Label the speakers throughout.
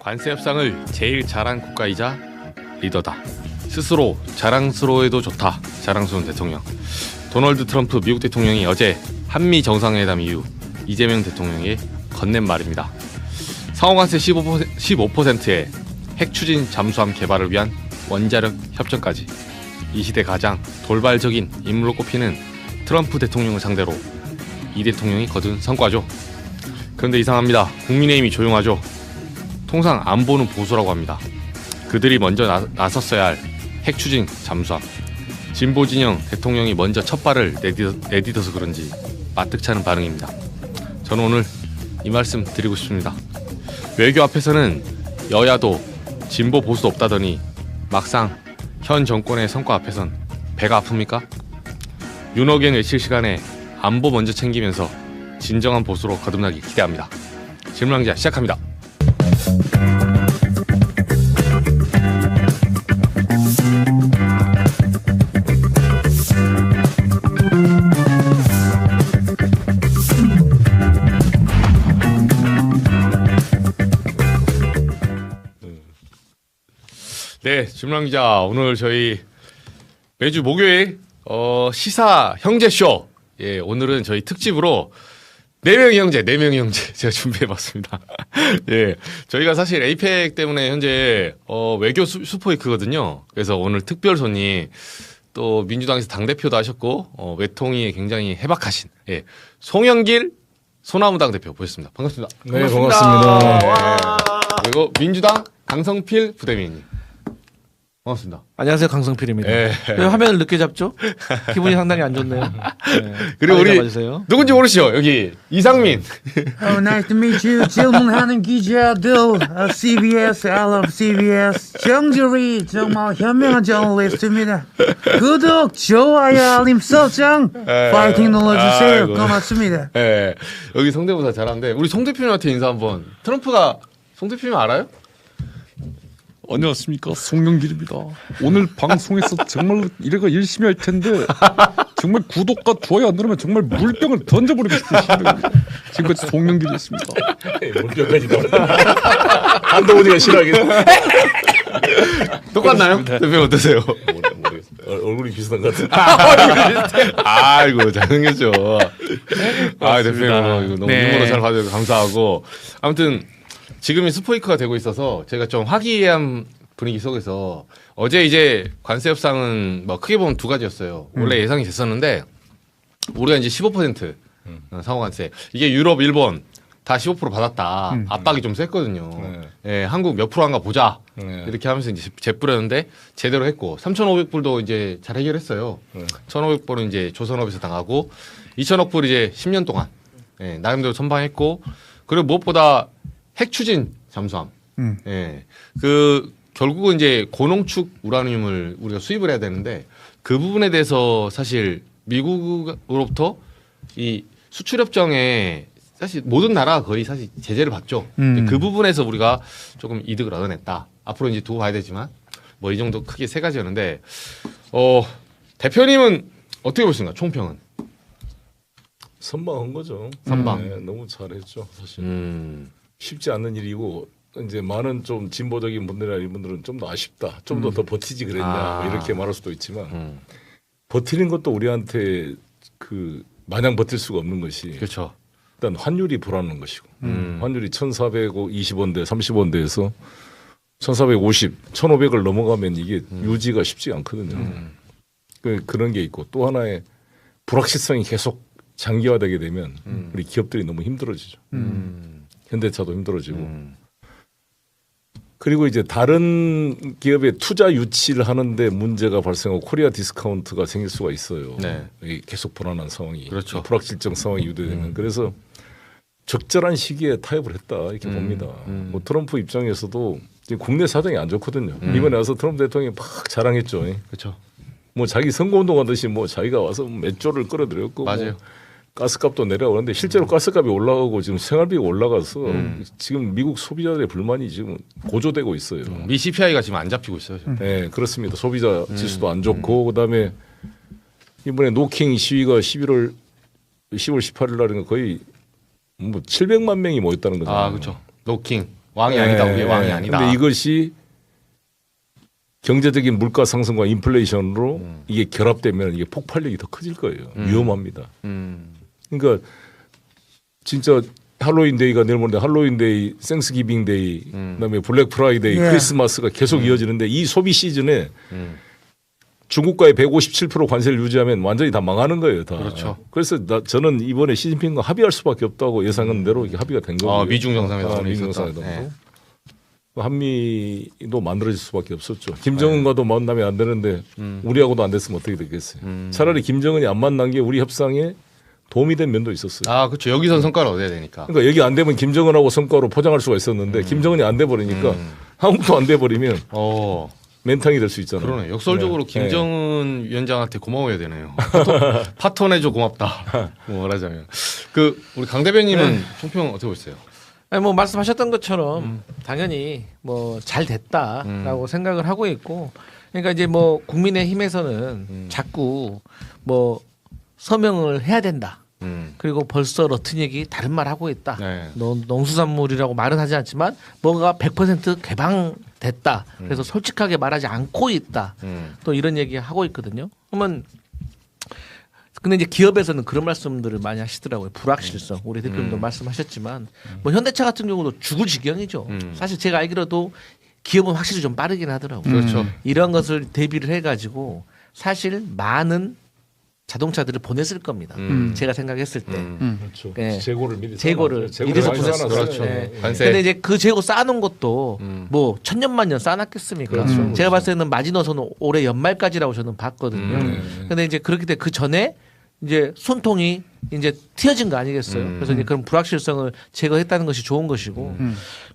Speaker 1: 관세 협상을 제일 잘한 국가이자 리더다. 스스로 자랑스러워해도 좋다. 자랑스러운 대통령. 도널드 트럼프 미국 대통령이 어제 한미 정상회담 이후 이재명 대통령에게 건넨 말입니다. 상호관세 15%의 핵 추진 잠수함 개발을 위한 원자력 협정까지. 이 시대 가장 돌발적인 인물로 꼽히는 트럼프 대통령을 상대로 이 대통령이 거둔 성과죠. 그런데 이상합니다. 국민의힘이 조용하죠. 통상 안보는 보수라고 합니다. 그들이 먼저 나섰어야 할 핵 추진 잠수함. 진보 진영 대통령이 먼저 첫 발을 내딛어서 그런지 마뜩찮은 반응입니다. 저는 오늘 이 말씀 드리고 싶습니다. 외교 앞에서는 여야도 진보 보수도 없다더니 막상 현 정권의 성과 앞에선 배가 아픕니까? 윤호경 외칠 시간에 안보 먼저 챙기면서 진정한 보수로 거듭나기 기대합니다. 질문왕자 시작합니다. 네, 질문왕자 오늘 저희 매주 목요일 시사 형제쇼. 예, 오늘은 저희 특집으로 4명의 형제 제가 준비해봤습니다. 예, 저희가 사실 에이펙 때문에 현재 외교 슈퍼위크거든요. 그래서 오늘 특별 손님 또 민주당에서 당대표도 하셨고 외통위에 굉장히 해박하신 송영길 소나무당 대표 보셨습니다. 반갑습니다.
Speaker 2: 네, 반갑습니다.
Speaker 1: 네. 그리고 민주당 강성필 부대변인님. 반갑습니다.
Speaker 2: 안녕하세요, 강성필입니다.
Speaker 1: 네.
Speaker 2: 왜 화면을 늦게 잡죠? 기분이 상당히 안 좋네요. 네.
Speaker 1: 그리고 우리
Speaker 2: 잡아주세요.
Speaker 1: 누군지 모르시죠? 여기 이상민.
Speaker 3: Nice to meet you. 질문하는 기자들, CBS, I love CBS. 정주리 정말 현명한 저널리스트입니다. 구독, 좋아요, 알림 설정, 파이팅 눌러주세요.
Speaker 1: 아이고.
Speaker 3: 고맙습니다.
Speaker 1: 예, 여기 성대모사 잘하는데 우리 송 대표님한테 인사 한번. 트럼프가 송 대표님 알아요?
Speaker 4: 안녕하십니까, 송영길입니다. 오늘 방송에서 정말 일가 열심히 할 텐데 정말 구독과 좋아요 안 누르면 정말 물병을 던져버리겠습니다. 지금까지 송영길이었습니다.
Speaker 2: 물병까지 한동훈이가 싫어하겠네.
Speaker 1: 똑같나요? 대표님 어떠세요?
Speaker 2: 얼굴이 비슷한 것 같은데.
Speaker 1: 아이고 잘생겼죠. 아 대표님 이거 너무
Speaker 2: 네.
Speaker 1: 유머로 잘 봐주셔서 감사하고. 아무튼 지금이 스포이크가 되고 있어서 제가 좀 화기애애한 분위기 속에서 어제 이제 관세 협상은 뭐 크게 보면 두 가지였어요. 원래 예상이 됐었는데 우리가 이제 15% 상호관세, 이게 유럽, 일본 다 15% 받았다. 압박이 좀 셌거든요. 예, 한국 몇 프로 한가 보자. 이렇게 하면서 이제 재뿌렸는데 제대로 했고 3,500불도 이제 잘 해결했어요. 1,500불은 이제 조선업에서 당하고 2,000억 불 이제 10년 동안 나름대로 선방했고, 그리고 무엇보다 핵 추진 잠수함. 예. 그 결국은 이제 고농축 우라늄을 우리가 수입을 해야 되는데 그 부분에 대해서 사실 미국으로부터 이 수출 협정에 사실 모든 나라가 거의 사실 제재를 받죠. 그 부분에서 우리가 조금 이득을 얻어냈다. 앞으로 이제 두고 봐야 되지만 뭐 이 정도 크게 세 가지였는데 대표님은 어떻게 보십니까? 총평은?
Speaker 5: 선방한 거죠.
Speaker 1: 선방.
Speaker 5: 네, 너무 잘했죠, 사실. 쉽지 않는 일이고 이제 많은 좀 진보적인 분들이나 이분들은 좀 더 아쉽다, 좀 더 버티지 그랬냐 뭐 이렇게 말할 수도 있지만 버티는 것도 우리한테 그 마냥 버틸 수가 없는 것이,
Speaker 1: 그렇죠.
Speaker 5: 일단 환율이 불안한 것이고 환율이 1,420원대 30원대에서 1,450, 1,500을 넘어가면 이게 유지가 쉽지 않거든요. 그런 게 있고 또 하나의 불확실성이 계속 장기화되게 되면 우리 기업들이 너무 힘들어지죠. 현대차도 힘들어지고. 그리고 이제 다른 기업의 투자 유치를 하는데 문제가 발생하고 코리아 디스카운트가 생길 수가 있어요.
Speaker 1: 네.
Speaker 5: 이게 계속 불안한 상황이,
Speaker 1: 그렇죠.
Speaker 5: 불확실성 상황이 유도되면. 그래서 적절한 시기에 타협을 했다 이렇게 봅니다. 뭐 트럼프 입장에서도 지금 국내 사정이 안 좋거든요. 이번에 와서 트럼프 대통령이 막 자랑했죠.
Speaker 1: 그렇죠.
Speaker 5: 뭐 자기 선거운동 하듯이 뭐 자기가 와서 몇 조를 끌어들였고
Speaker 1: 맞아요.
Speaker 5: 뭐 가스값도 내려오는데 실제로 가스값이 올라가고 지금 생활비가 올라가서 지금 미국 소비자들의 불만이 지금 고조되고 있어요.
Speaker 1: 미 CPI가 지금 안 잡히고 있어요. 지금.
Speaker 5: 네, 그렇습니다. 소비자 지수도 안 좋고 그다음에 이번에 노킹 시위가 10월 18일 날인가 거의 뭐 700만 명이 모였다는 거잖아요.
Speaker 1: 아, 그렇죠. 노킹. 왕이 아니다. 우리의 왕이 아니다.
Speaker 5: 근데 이것이 경제적인 물가 상승과 인플레이션으로 이게 결합되면 이게 폭발력이 더 커질 거예요. 위험합니다. 그러니까 진짜 할로윈데이가 내일 모레인데 할로윈데이, 생스기빙데이, 그다음에 블랙 프라이데이,
Speaker 3: 예.
Speaker 5: 크리스마스가 계속 이어지는데 이 소비 시즌에 중국과의 157% 관세를 유지하면 완전히 다 망하는 거예요. 다.
Speaker 1: 그렇죠.
Speaker 5: 그래서 저는 이번에 시진핑과 합의할 수밖에 없다고 예상한 대로 이게 합의가 된 거고요.
Speaker 1: 미중 정상회담
Speaker 5: 미중 정상회담도. 한미도 만들어질 수밖에 없었죠. 김정은과도 만나면 안 되는데 우리하고도 안 됐으면 어떻게 됐겠어요. 차라리 김정은이 안 만난 게 우리 협상에 도움이 된 면도 있었어요.
Speaker 1: 그렇죠. 여기선 성과를 얻어야 되니까.
Speaker 5: 그러니까 여기 안 되면 김정은하고 성과로 포장할 수가 있었는데 김정은이 안 돼 버리니까 한국도 안 돼 버리면 맨탕이 될 수 있잖아요.
Speaker 1: 그러네. 역설적으로
Speaker 5: 네.
Speaker 1: 김정은 위원장한테 고마워야 되네요. 파톤해줘 고맙다. 뭐 말하자면. 우리 강 대변인은 총평 어떻게 보셨어요?
Speaker 2: 아니, 뭐 말씀하셨던 것처럼 당연히 뭐 잘 됐다라고 생각을 하고 있고, 그러니까 이제 뭐 국민의힘에서는 자꾸 뭐 서명을 해야 된다. 그리고 벌써 러트닉이 다른 말 하고 있다.
Speaker 1: 네.
Speaker 2: 농수산물이라고 말은 하지 않지만 뭔가 100% 개방됐다. 그래서 솔직하게 말하지 않고 있다. 또 이런 얘기 하고 있거든요. 그러면 근데 이제 기업에서는 그런 말씀들을 많이 하시더라고요. 불확실성. 우리 대표님도 말씀하셨지만 뭐 현대차 같은 경우도 죽을 지경이죠. 사실 제가 알기로도 기업은 확실히 좀 빠르긴 하더라고요.
Speaker 1: 그렇죠.
Speaker 2: 이런 것을 대비를 해가지고 사실 많은 자동차들을 보냈을 겁니다. 제가 생각했을 때.
Speaker 5: 그렇죠.
Speaker 2: 네.
Speaker 5: 재고를 미리
Speaker 2: 재고를
Speaker 5: 쌓아놨어요.
Speaker 2: 미리서
Speaker 5: 많이
Speaker 2: 보냈어요.
Speaker 5: 쌓아놨어요.
Speaker 1: 그렇죠.
Speaker 2: 네.
Speaker 1: 관세.
Speaker 2: 근데 이제 그 재고 쌓아놓은 것도 뭐 천년만년 쌓아놨겠습니까?
Speaker 5: 그렇죠.
Speaker 2: 제가 봤을 때는 마지노선은 올해 연말까지라고 저는 봤거든요. 근데 이제 그렇기 때문에 그 전에 이제 손통이 이제 튀어진 거 아니겠어요? 그래서 이제 그런 불확실성을 제거했다는 것이 좋은 것이고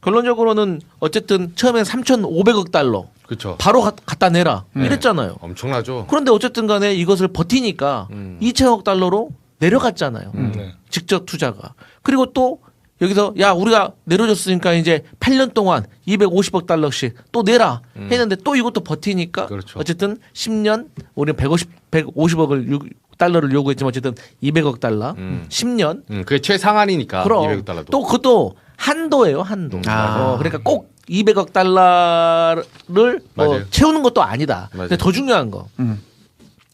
Speaker 2: 결론적으로는 어쨌든 처음엔 3,500억 달러
Speaker 1: 그렇죠.
Speaker 2: 바로 갖다 내라 이랬잖아요.
Speaker 1: 엄청나죠.
Speaker 2: 그런데 어쨌든 간에 이것을 버티니까 2천억 달러로 내려갔잖아요.
Speaker 5: 네.
Speaker 2: 직접 투자가. 그리고 또 여기서 야 우리가 내려줬으니까 이제 8년 동안 250억 달러씩 또 내라 했는데 또 이것도 버티니까
Speaker 1: 그렇죠.
Speaker 2: 어쨌든 10년 우리는 150억을 달러를 요구했지만 어쨌든 200억 달러 10년
Speaker 1: 그게 최상한이니까
Speaker 2: 그럼
Speaker 1: 200억 달러도.
Speaker 2: 또 그것도 한도예요 한도.
Speaker 1: 아.
Speaker 2: 그러니까 꼭 200억 달러를
Speaker 1: 맞아요.
Speaker 2: 채우는 것도 아니다.
Speaker 1: 맞아요.
Speaker 2: 근데 더 중요한 거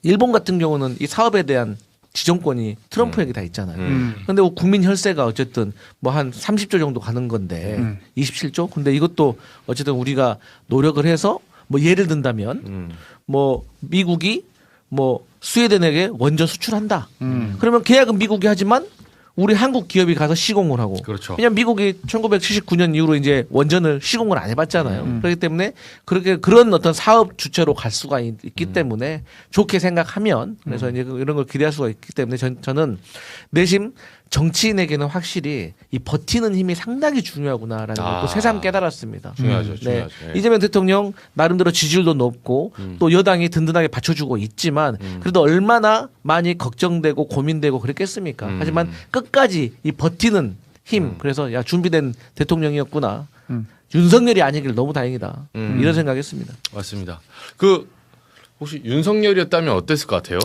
Speaker 2: 일본 같은 경우는 이 사업에 대한 지정권이 트럼프에게 다 있잖아요. 그런데 국민 혈세가 어쨌든 뭐 한 30조 정도 가는 건데 27조? 근데 이것도 어쨌든 우리가 노력을 해서 뭐 예를 든다면 뭐 미국이 뭐 스웨덴에게 원전 수출한다. 그러면 계약은 미국이 하지만 우리 한국 기업이 가서 시공을 하고.
Speaker 1: 그렇죠.
Speaker 2: 왜냐면 미국이 1979년 이후로 이제 원전을 시공을 안 해봤잖아요. 그렇기 때문에 그렇게 그런 어떤 사업 주체로 갈 수가 있기 때문에 좋게 생각하면 그래서 이제 이런 걸 기대할 수가 있기 때문에 저는 내심 정치인에게는 확실히 이 버티는 힘이 상당히 중요하구나라는 걸 또 새삼 깨달았습니다.
Speaker 1: 중요하죠.
Speaker 2: 네.
Speaker 1: 중요하죠. 예.
Speaker 2: 이재명 대통령 나름대로 지지율도 높고 또 여당이 든든하게 받쳐주고 있지만 그래도 얼마나 많이 걱정되고 고민되고 그랬겠습니까? 하지만 끝까지 이 버티는 힘 그래서 야 준비된 대통령이었구나. 윤석열이 아니길 너무 다행이다. 이런 생각했습니다.
Speaker 1: 맞습니다. 혹시 윤석열이었다면 어땠을 것 같아요?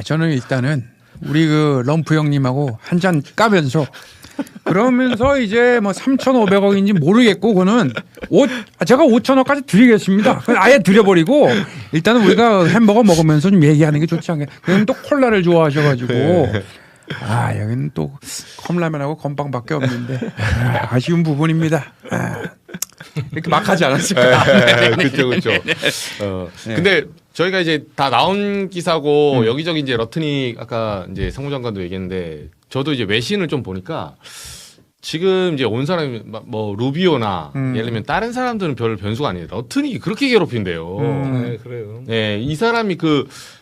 Speaker 6: 저는 일단은 우리 그 럼프 형님하고 한 잔 까면서 그러면서 이제 뭐 3,500억인지 모르겠고 그거는 제가 5,000억까지 드리겠습니다. 그냥 아예 드려버리고 일단은 우리가 햄버거 먹으면서 좀 얘기하는 게 좋지 않게. 그럼 또 콜라를 좋아하셔가지고 여기는 또 컵라면하고 건빵밖에 없는데 아쉬운 부분입니다. 이렇게 막 하지 않았을까?
Speaker 1: 그렇죠. 근데 저희가 이제 다 나온 기사고 여기저기 이제 러트닉 아까 이제 상무장관도 얘기했는데 저도 이제 외신을 좀 보니까 지금 이제 온 사람이 뭐 루비오나 예를 들면 다른 사람들은 별 변수가 아니에요. 러트닉이 그렇게 괴롭힌대요.
Speaker 5: 네, 그래요.
Speaker 1: 네, 이 사람이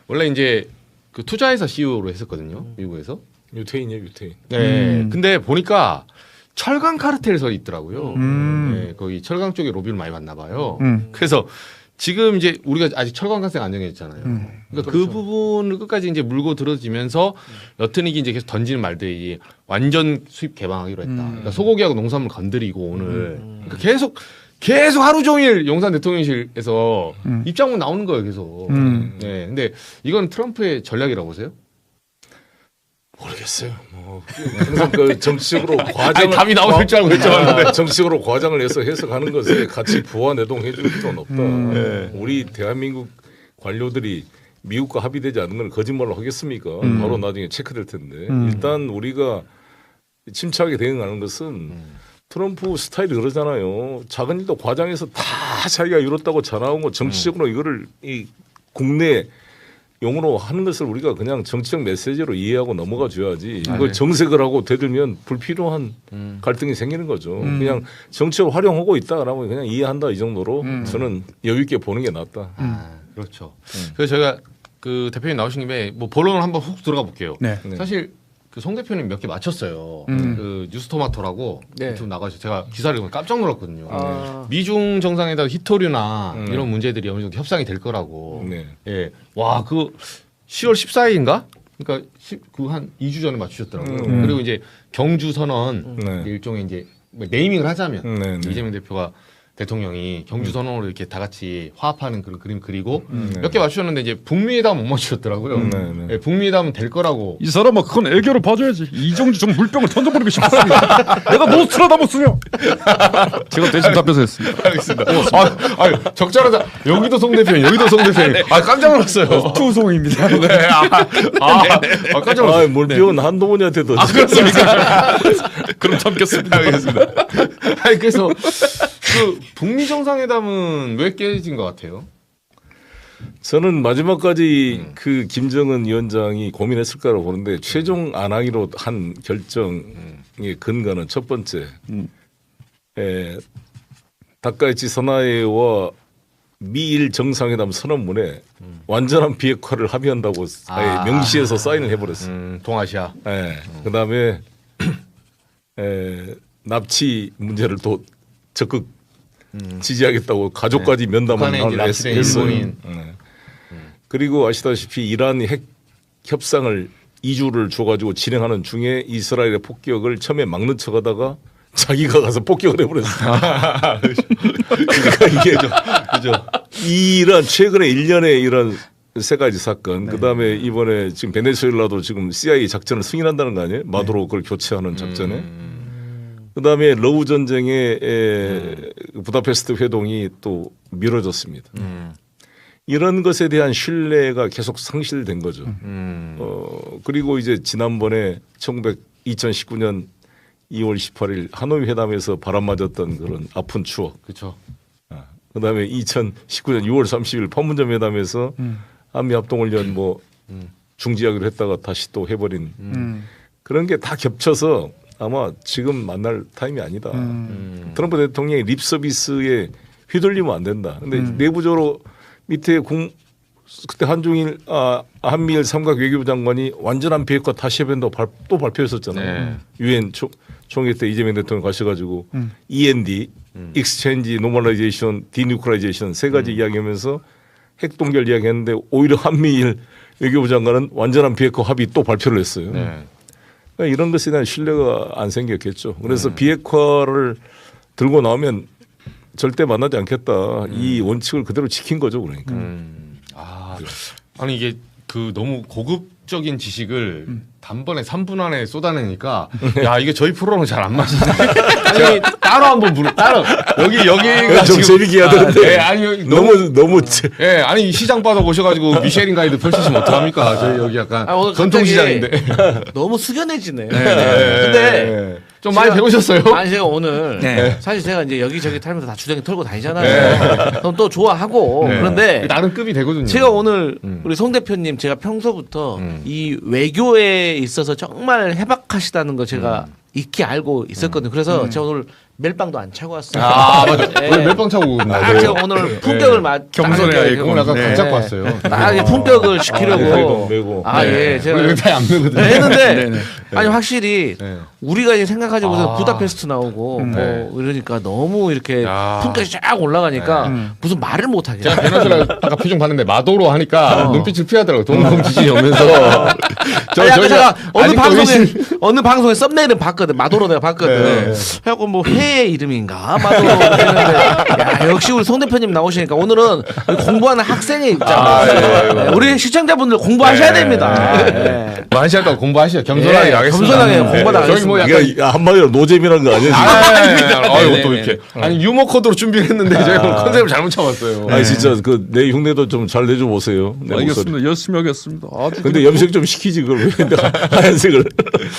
Speaker 1: 원래 이제 그 투자회사 CEO로 했었거든요. 미국에서.
Speaker 5: 유태인이에요, 유태인.
Speaker 1: 네. 근데 보니까 철강 카르텔설이 있더라고요. 네, 거기 철강 쪽에 로비를 많이 받나 봐요. 그래서 지금 이제 우리가 아직 철강 가스가 안 정해졌잖아요. 그러니까 그 부분을 끝까지 이제 물고 들어지면서 러트닉이 이제 계속 던지는 말들이 완전 수입 개방하기로 했다. 그러니까 소고기하고 농산물 건드리고 오늘 그러니까 계속 하루 종일 용산 대통령실에서 입장문 나오는 거예요, 계속. 네. 근데 이건 트럼프의 전략이라고 보세요?
Speaker 5: 모르겠어요. 뭐 항상 그 정치적으로 과장을
Speaker 1: 답이 나오실 줄 알고
Speaker 5: 결정하는데 정치적으로 과장을 해서 해석하는 것에 같이 부화 내동해 줄 필요는 없다. 우리 대한민국 관료들이 미국과 합의되지 않은 걸 거짓말로 하겠습니까? 바로 나중에 체크될 텐데 일단 우리가 침착하게 대응하는 것은 트럼프 스타일이 그러잖아요. 작은 일도 과장해서 다 자기가 이뤘다고 자랑하고 뭐 정치적으로 이거를 이 국내 용어로 하는 것을 우리가 그냥 정치적 메시지로 이해하고 넘어가 줘야지. 이걸 정색을 하고 대들면 불필요한 갈등이 생기는 거죠. 그냥 정치를 활용하고 있다라고 그냥 이해한다 이 정도로 저는 여유 있게 보는 게 낫다.
Speaker 1: 그렇죠. 그래서 저희가 그 대표님 나오신 김에 뭐 본론을 한번 훅 들어가 볼게요.
Speaker 6: 네.
Speaker 1: 사실 그 송 대표님 몇 개 맞췄어요. 그 뉴스토마토라고
Speaker 2: 네.
Speaker 1: 유튜브 나가서 제가 기사를 읽으면 깜짝 놀랐거든요.
Speaker 2: 아.
Speaker 1: 미중 정상회담 히토류나 이런 문제들이 어느 정도 협상이 될 거라고.
Speaker 5: 네.
Speaker 1: 예. 와, 그 10월 14일인가? 그러니까 그 한 2주 전에 맞추셨더라고요. 그리고 이제 경주 선언
Speaker 5: 네.
Speaker 1: 일종의 이제 뭐 네이밍을 하자면
Speaker 5: 네, 네.
Speaker 1: 이재명 대표가 대통령이 경주 선언으로 이렇게 다 같이 화합하는 그런 그림 그리고 몇 개 맞추셨는데 이제 북미회담 못 맞추셨더라고요.
Speaker 5: 네.
Speaker 1: 예, 북미회담은 될 거라고.
Speaker 4: 이 사람아 그건 애교를 봐줘야지. 이정주 좀 물병을 던져버리고 싶습니다. 내가 노스트라다무스냐? 제가 대신 답변서 했습니다.
Speaker 1: 알겠습니다. 적절하다. 여기도 송 대표님, 여기도 송 대표님. 아, 깜짝 놀랐어요.
Speaker 6: 투송입니다.
Speaker 1: 네. 깜짝 놀랐어요.
Speaker 5: 아, 물병은 한동훈이한테도.
Speaker 1: 그렇습니까? 그럼 참겠습니다. 알겠습니다. 아니, 그래서 그 북미 정상회담은 왜 깨진 것 같아요?
Speaker 5: 저는 마지막까지 그 김정은 위원장이 고민했을 거라고 보는데 최종 안 하기로 한 결정의 근거는 첫 번째, 다카이치 사나에와 미일 정상회담 선언문에 완전한 비핵화를 합의한다고 아예 명시해서 사인을 해버렸어요.
Speaker 1: 동아시아.
Speaker 5: 그다음에 납치 문제를 또 적극 지지하겠다고 가족까지 면담을
Speaker 1: 북한의 이제 납치된
Speaker 5: 했어요.
Speaker 1: 일본인.
Speaker 5: 그리고 아시다시피 이란이 핵 협상을 2주를 줘가지고 진행하는 중에 이스라엘의 폭격을 처음에 막는 척하다가 자기가 가서 폭격을 해버렸어요. 그러니까 이게 그죠. 이런 최근에 1년에 이런 세 가지 사건, 그다음에 이번에 지금 베네수엘라도 지금 CIA 작전을 승인한다는 거 아니에요? 마두로 그걸 교체하는 작전에. 그다음에 러우 전쟁의 부다페스트 회동이 또 미뤄졌습니다. 이런 것에 대한 신뢰가 계속 상실된 거죠. 그리고 이제 지난번에 2019년 2월 18일 하노이 회담에서 바람 맞았던 그런 아픈 추억.
Speaker 1: 그렇죠.
Speaker 5: 그다음에 2019년 6월 30일 판문점 회담에서 한미 합동훈련 뭐 중지하기로 했다가 다시 또 해버린 그런 게 다 겹쳐서 아마 지금 만날 타임이 아니다. 트럼프 대통령이 립 서비스에 휘둘리면 안 된다. 근데 내부적으로 밑에 그때 한중일 한미일 삼각 외교부 장관이 완전한 비핵화 다시 해본다고 또 발표했었잖아요. 유엔 총회 때 이재명 대통령 가셔가지고 END, Exchange, Normalization, Denuclearization 세 가지 이야기하면서 핵 동결 이야기했는데 오히려 한미일 외교부 장관은 완전한 비핵화 합의 또 발표를 했어요. 그러니까 이런 것에 대한 신뢰가 안 생겼겠죠. 그래서 비핵화를 들고 나오면 절대 만나지 않겠다. 이 원칙을 그대로 지킨 거죠, 그러니까.
Speaker 1: 아니 이게 그 너무 고급적인 지식을 단번에 3분 안에 쏟아내니까 야 이게 저희 프로랑 잘 안 맞네. 아니 따로 한번 따로 여기가
Speaker 5: 좀 재밌게 해야 되는데.
Speaker 1: 아니
Speaker 5: 너무
Speaker 1: 아니 시장 바닥 오셔가지고 미쉐린 가이드 펼치시면 어떡합니까? 저희 여기 약간
Speaker 2: 오늘
Speaker 1: 전통 시장인데.
Speaker 2: 너무 숙연해지네. 근데
Speaker 1: 좀 많이 배우셨어요?
Speaker 2: 아니 제가 오늘 사실 제가 이제 여기저기 타면서 다 주댕이 털고 다니잖아요. 그럼 또 좋아하고 그런데
Speaker 1: 나름 급이 되거든요.
Speaker 2: 제가 오늘 우리 송 대표님 제가 평소부터 이 외교에 있어서 정말 해박하시다는 거 제가 익히 알고 있었거든요. 그래서 제가 오늘 멜빵도 안 차고 왔어요.
Speaker 1: 맞아.
Speaker 2: 네.
Speaker 1: 왜 멜빵 차고
Speaker 2: 제가 오늘 품격을
Speaker 1: 오늘 약간 간 잡고 왔어요.
Speaker 2: 딱 품격을 시키려고
Speaker 5: 메고.
Speaker 2: 제가
Speaker 1: 원래 넥타이 안 매거든요.
Speaker 2: 했는데 아니 확실히 우리가 이제 생각하자고
Speaker 1: 아.
Speaker 2: 부다페스트 나오고 뭐 이러니까 너무 이렇게
Speaker 1: 야.
Speaker 2: 품격이 쫙 올라가니까 무슨 말을 못 하겠어요.
Speaker 1: 제가 베네수엘라 아까 표정 봤는데 마도로 하니까 눈빛을 피하더라고요. 동공 지진이 오면서.
Speaker 2: 제가 어느 방송에 썸네일은 봤거든. 마도로 내가 봤거든. 그래갖고 뭐 새의 이름인가? 아마도 그랬는데 야, 역시 우리 송 대표님 나오시니까 오늘은 공부하는 학생의 입장. 우리 시청자분들 공부하셔야 됩니다. 네.
Speaker 1: 뭐 한 시간 동안 공부하시죠. 겸손하게
Speaker 2: 예,
Speaker 1: 하겠습니다.
Speaker 2: 겸손하게 공부하다
Speaker 1: 저희 뭐 약간
Speaker 5: 이게 한마디로 노잼이라는 거 아니에요?
Speaker 1: 아유 또 이렇게 아니 유머 코드로 준비를 했는데 저희가 컨셉을 잘못 잡았어요.
Speaker 5: 아니 진짜 그 내 흉내도 좀 잘 내줘 보세요. 내 목소리.
Speaker 4: 알겠습니다. 열심히 하겠습니다. 아주
Speaker 5: 근데 염색 좀 시키지 그걸 왜 내가 하얀색을.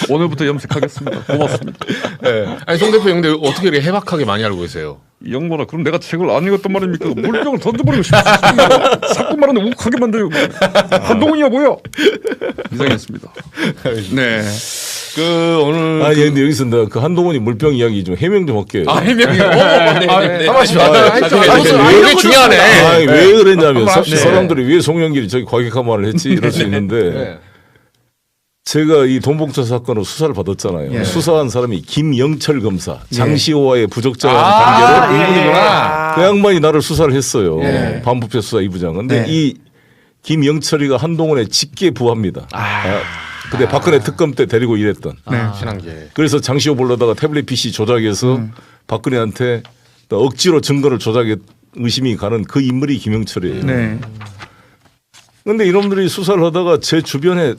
Speaker 4: 오늘부터 염색하겠습니다. 고맙습니다.
Speaker 1: 네. 아니 송 대표 근데 어떻게 이렇게 해박하게 많이 알고 계세요?
Speaker 4: 이 양반아, 그럼 내가 책을 안 읽었단 말입니까? 물병을 던져버리고 싶습니다. 자꾸 말하는 욱하게 만들고. 한동훈이야 뭐야? 이상했습니다.
Speaker 6: 네.
Speaker 1: 그 오늘
Speaker 5: 아니 근데 여기서 나 그 한동훈이 물병 이야기 좀 해명 좀 할게.
Speaker 6: 아 해명이요. 네.
Speaker 1: 한 말씀
Speaker 2: 이게
Speaker 1: 이게 중요하네.
Speaker 5: 아니 왜 그랬냐면
Speaker 1: 합시다.
Speaker 5: 사람들이 왜 송영길이 저기 과격한 말을 했지 이럴 수 있는데
Speaker 1: 네.
Speaker 5: 제가 이 돈봉투 사건으로 수사를 받았잖아요.
Speaker 6: 예.
Speaker 5: 수사한 사람이 김영철 검사, 장시호와의 부적절한
Speaker 1: 아,
Speaker 5: 관계로
Speaker 1: 이분이구나.
Speaker 5: 그 양반이 나를 수사를 했어요.
Speaker 6: 예.
Speaker 5: 반부패 수사 2부장. 근데
Speaker 6: 네.
Speaker 5: 이 김영철이가 한동훈의 직계 부하입니다. 근데 박근혜 특검 때 데리고 일했던.
Speaker 1: 친한계.
Speaker 5: 그래서 장시호 불러다가 태블릿 PC 조작해서 박근혜한테 또 억지로 증거를 조작해 의심이 가는 그 인물이 김영철이에요.
Speaker 6: 네.
Speaker 5: 근데 이놈들이 수사를 하다가 제 주변에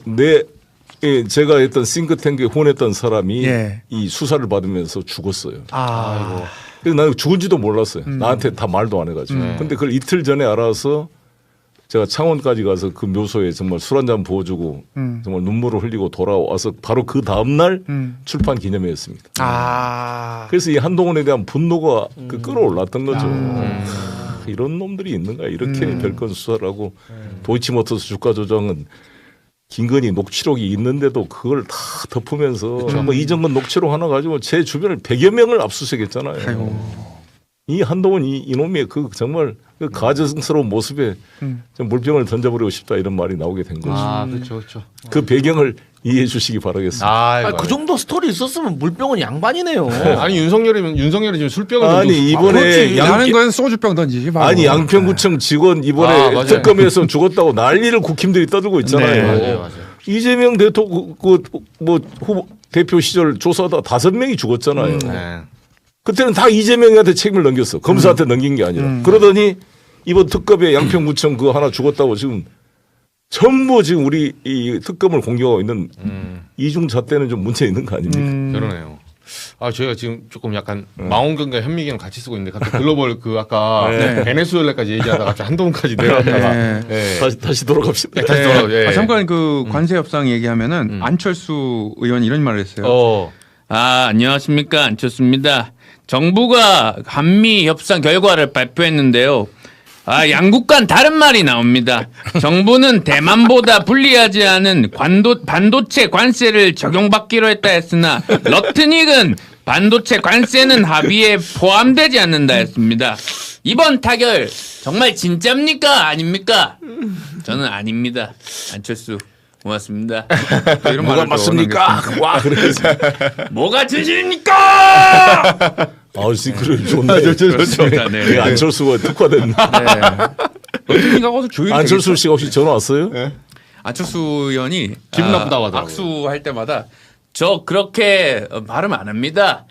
Speaker 5: 제가 했던 싱크탱크에 후원했던 사람이
Speaker 6: 예.
Speaker 5: 이 수사를 받으면서 죽었어요.
Speaker 2: 아,
Speaker 5: 그래서 나는 죽은지도 몰랐어요. 나한테 다 말도 안 해가지고. 근데 그걸 이틀 전에 알아서 제가 창원까지 가서 그 묘소에 정말 술 한잔 부어주고 정말 눈물을 흘리고 돌아와서 바로 그 다음날 출판 기념회였습니다.
Speaker 2: 아,
Speaker 5: 그래서 이 한동훈에 대한 분노가 그 끌어올랐던 거죠. 이런 놈들이 있는가 이렇게 별건 수사를 하고 도이치모터스 주가 조정은 김건희 녹취록이 있는데도 그걸 다 덮으면서 뭐 이정근 녹취록 하나 가지고 제 주변을 100여 명을 압수수색했잖아요. 이 한동훈 이놈의 그 정말 그 가증스러운 모습에 좀 물병을 던져버리고 싶다 이런 말이 나오게 된 거죠.
Speaker 1: 아 그렇죠 그렇죠.
Speaker 5: 그 배경을 이해해 주시기 바라겠습니다.
Speaker 2: 아, 그 정도 스토리 있었으면 물병은 양반이네요.
Speaker 1: 아니 윤석열이 지금 술병을
Speaker 5: 아니
Speaker 1: 던지고
Speaker 5: 이번에
Speaker 6: 나는 건 소주병 던지지. 바로.
Speaker 5: 아니 양평구청 직원 이번에
Speaker 1: 아, 맞아요.
Speaker 5: 특검에서 죽었다고 난리를 국힘들이 떠들고 있잖아요.
Speaker 6: 네.
Speaker 1: 맞아요.
Speaker 5: 이재명 대통령 뭐 후보 대표 시절 조사하다 5명이 죽었잖아요.
Speaker 1: 네.
Speaker 5: 그때는 다 이재명한테 책임을 넘겼어. 검사한테 넘긴 게 아니라. 그러더니 이번 특검에 양평구청 그거 하나 죽었다고 지금 전부 지금 우리 이 특검을 공격하고 있는 이중잣대는 좀 문제 있는 거 아닙니까?
Speaker 1: 그러네요. 아 저희가 지금 조금 약간 망원경과 현미경 같이 쓰고 있는데 갑자기 글로벌 그 아까 베네수엘라까지 얘기하다가 갑자기 한동훈까지 내려왔다가
Speaker 6: 네.
Speaker 1: 네.
Speaker 5: 다시 돌아갑시다.
Speaker 1: 다시 돌아오. 예.
Speaker 6: 잠깐 그 관세 협상 얘기하면은 안철수 의원이 이런 말을 했어요.
Speaker 7: 안녕하십니까. 안철수입니다. 정부가 한미 협상 결과를 발표했는데요. 양국 간 다른 말이 나옵니다. 정부는 대만보다 불리하지 않은 반도체 관세를 적용받기로 했다 했으나 러트닉은 반도체 관세는 합의에 포함되지 않는다 했습니다. 이번 타결 정말 진짜입니까? 아닙니까? 저는 아닙니다. 안철수 고맙습니다.
Speaker 6: 이런
Speaker 5: 뭐가
Speaker 6: 말을 또
Speaker 5: 맞습니까? 와 그래서
Speaker 7: 뭐가 진실입니까?
Speaker 5: 싱크로율 좋네.
Speaker 7: 그렇습니다. 네.
Speaker 5: 네, 안철수가 특화된.
Speaker 6: 러트닉하고 가서 조용히
Speaker 5: 안철수 씨가 혹시 전화 왔어요?
Speaker 6: 안철수 의원이
Speaker 1: 기분 나쁘다고 하더라고요.
Speaker 6: 악수할 때마다
Speaker 7: 저 그렇게 발음 안 합니다.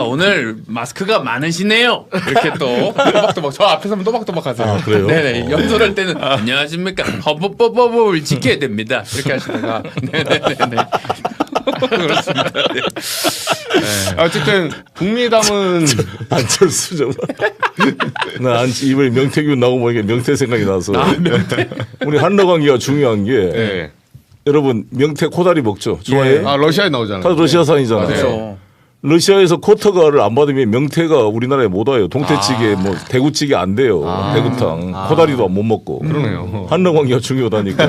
Speaker 7: 오늘 마스크가 많으시네요.
Speaker 6: 이렇게 또 또박또박 저 앞에서는 또박또박 하세요.
Speaker 5: 아, 그래요?
Speaker 7: 네네 연설할 때는 안녕하십니까 허법법법을 지켜야 됩니다.
Speaker 6: 이렇게 하시다가 네네네. 그렇습니다. 네.
Speaker 1: 어쨌든 국민의당은
Speaker 5: 안철수 정말. 나 이번에 명태균 나오고 보니까 명태 생각이 나서. 우리 한러 관계가 중요한 게
Speaker 1: 네.
Speaker 5: 여러분 명태 코다리 먹죠. 좋아해요?
Speaker 1: 러시아에 나오잖아요.
Speaker 5: 다 러시아산이잖아요.
Speaker 1: 맞아요.
Speaker 5: 러시아에서 쿼터가를 안 받으면 명태가 우리나라에 못 와요. 동태찌개, 뭐 대구찌개 안 돼요. 대구탕, 코다리도 못 먹고.
Speaker 1: 그러네요.
Speaker 5: 한러 관계가 중요하다니까.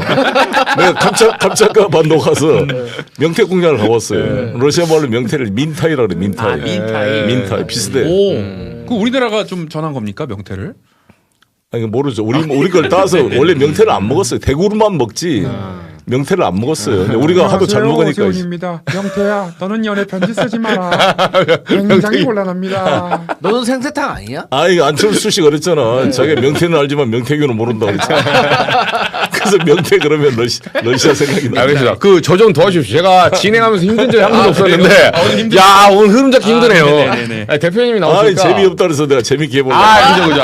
Speaker 5: 내가 깜짝 녹아서 명태 공장을 가봤어요. 러시아 말로 명태를 민타이라 그래. 민타이. 민타이 비슷해.
Speaker 6: 그 우리나라가 좀 전한 겁니까 명태를?
Speaker 5: 아니 모르죠. 우리 걸 따서 원래 명태를 안 먹었어요. 대구로만 먹지. 명태를 안 먹었어요. 근데 우리가 하도 잘 먹으니까.
Speaker 6: 오세훈입니다. 명태야, 너는 연애 편지 쓰지 마라. 굉장히 곤란합니다.
Speaker 2: 너는 생태탕 아니야?
Speaker 5: 이거 안철수 씨가 그랬잖아. 자기가 명태는 알지만 명태균은 모른다고 그랬잖아. 그래서 명태 그러면 러시아 생각이 나.
Speaker 1: 알겠습니다. 그 저 좀 도와주십시오. 제가 진행하면서 힘든 적이 한 번도 없었는데, 야 오늘 흐름 잡기 힘드네요.
Speaker 7: 네네네.
Speaker 1: 아니, 대표님이 나오니까
Speaker 5: 재미없다 그래서 내가 재밌게 해보려고.
Speaker 1: 그죠.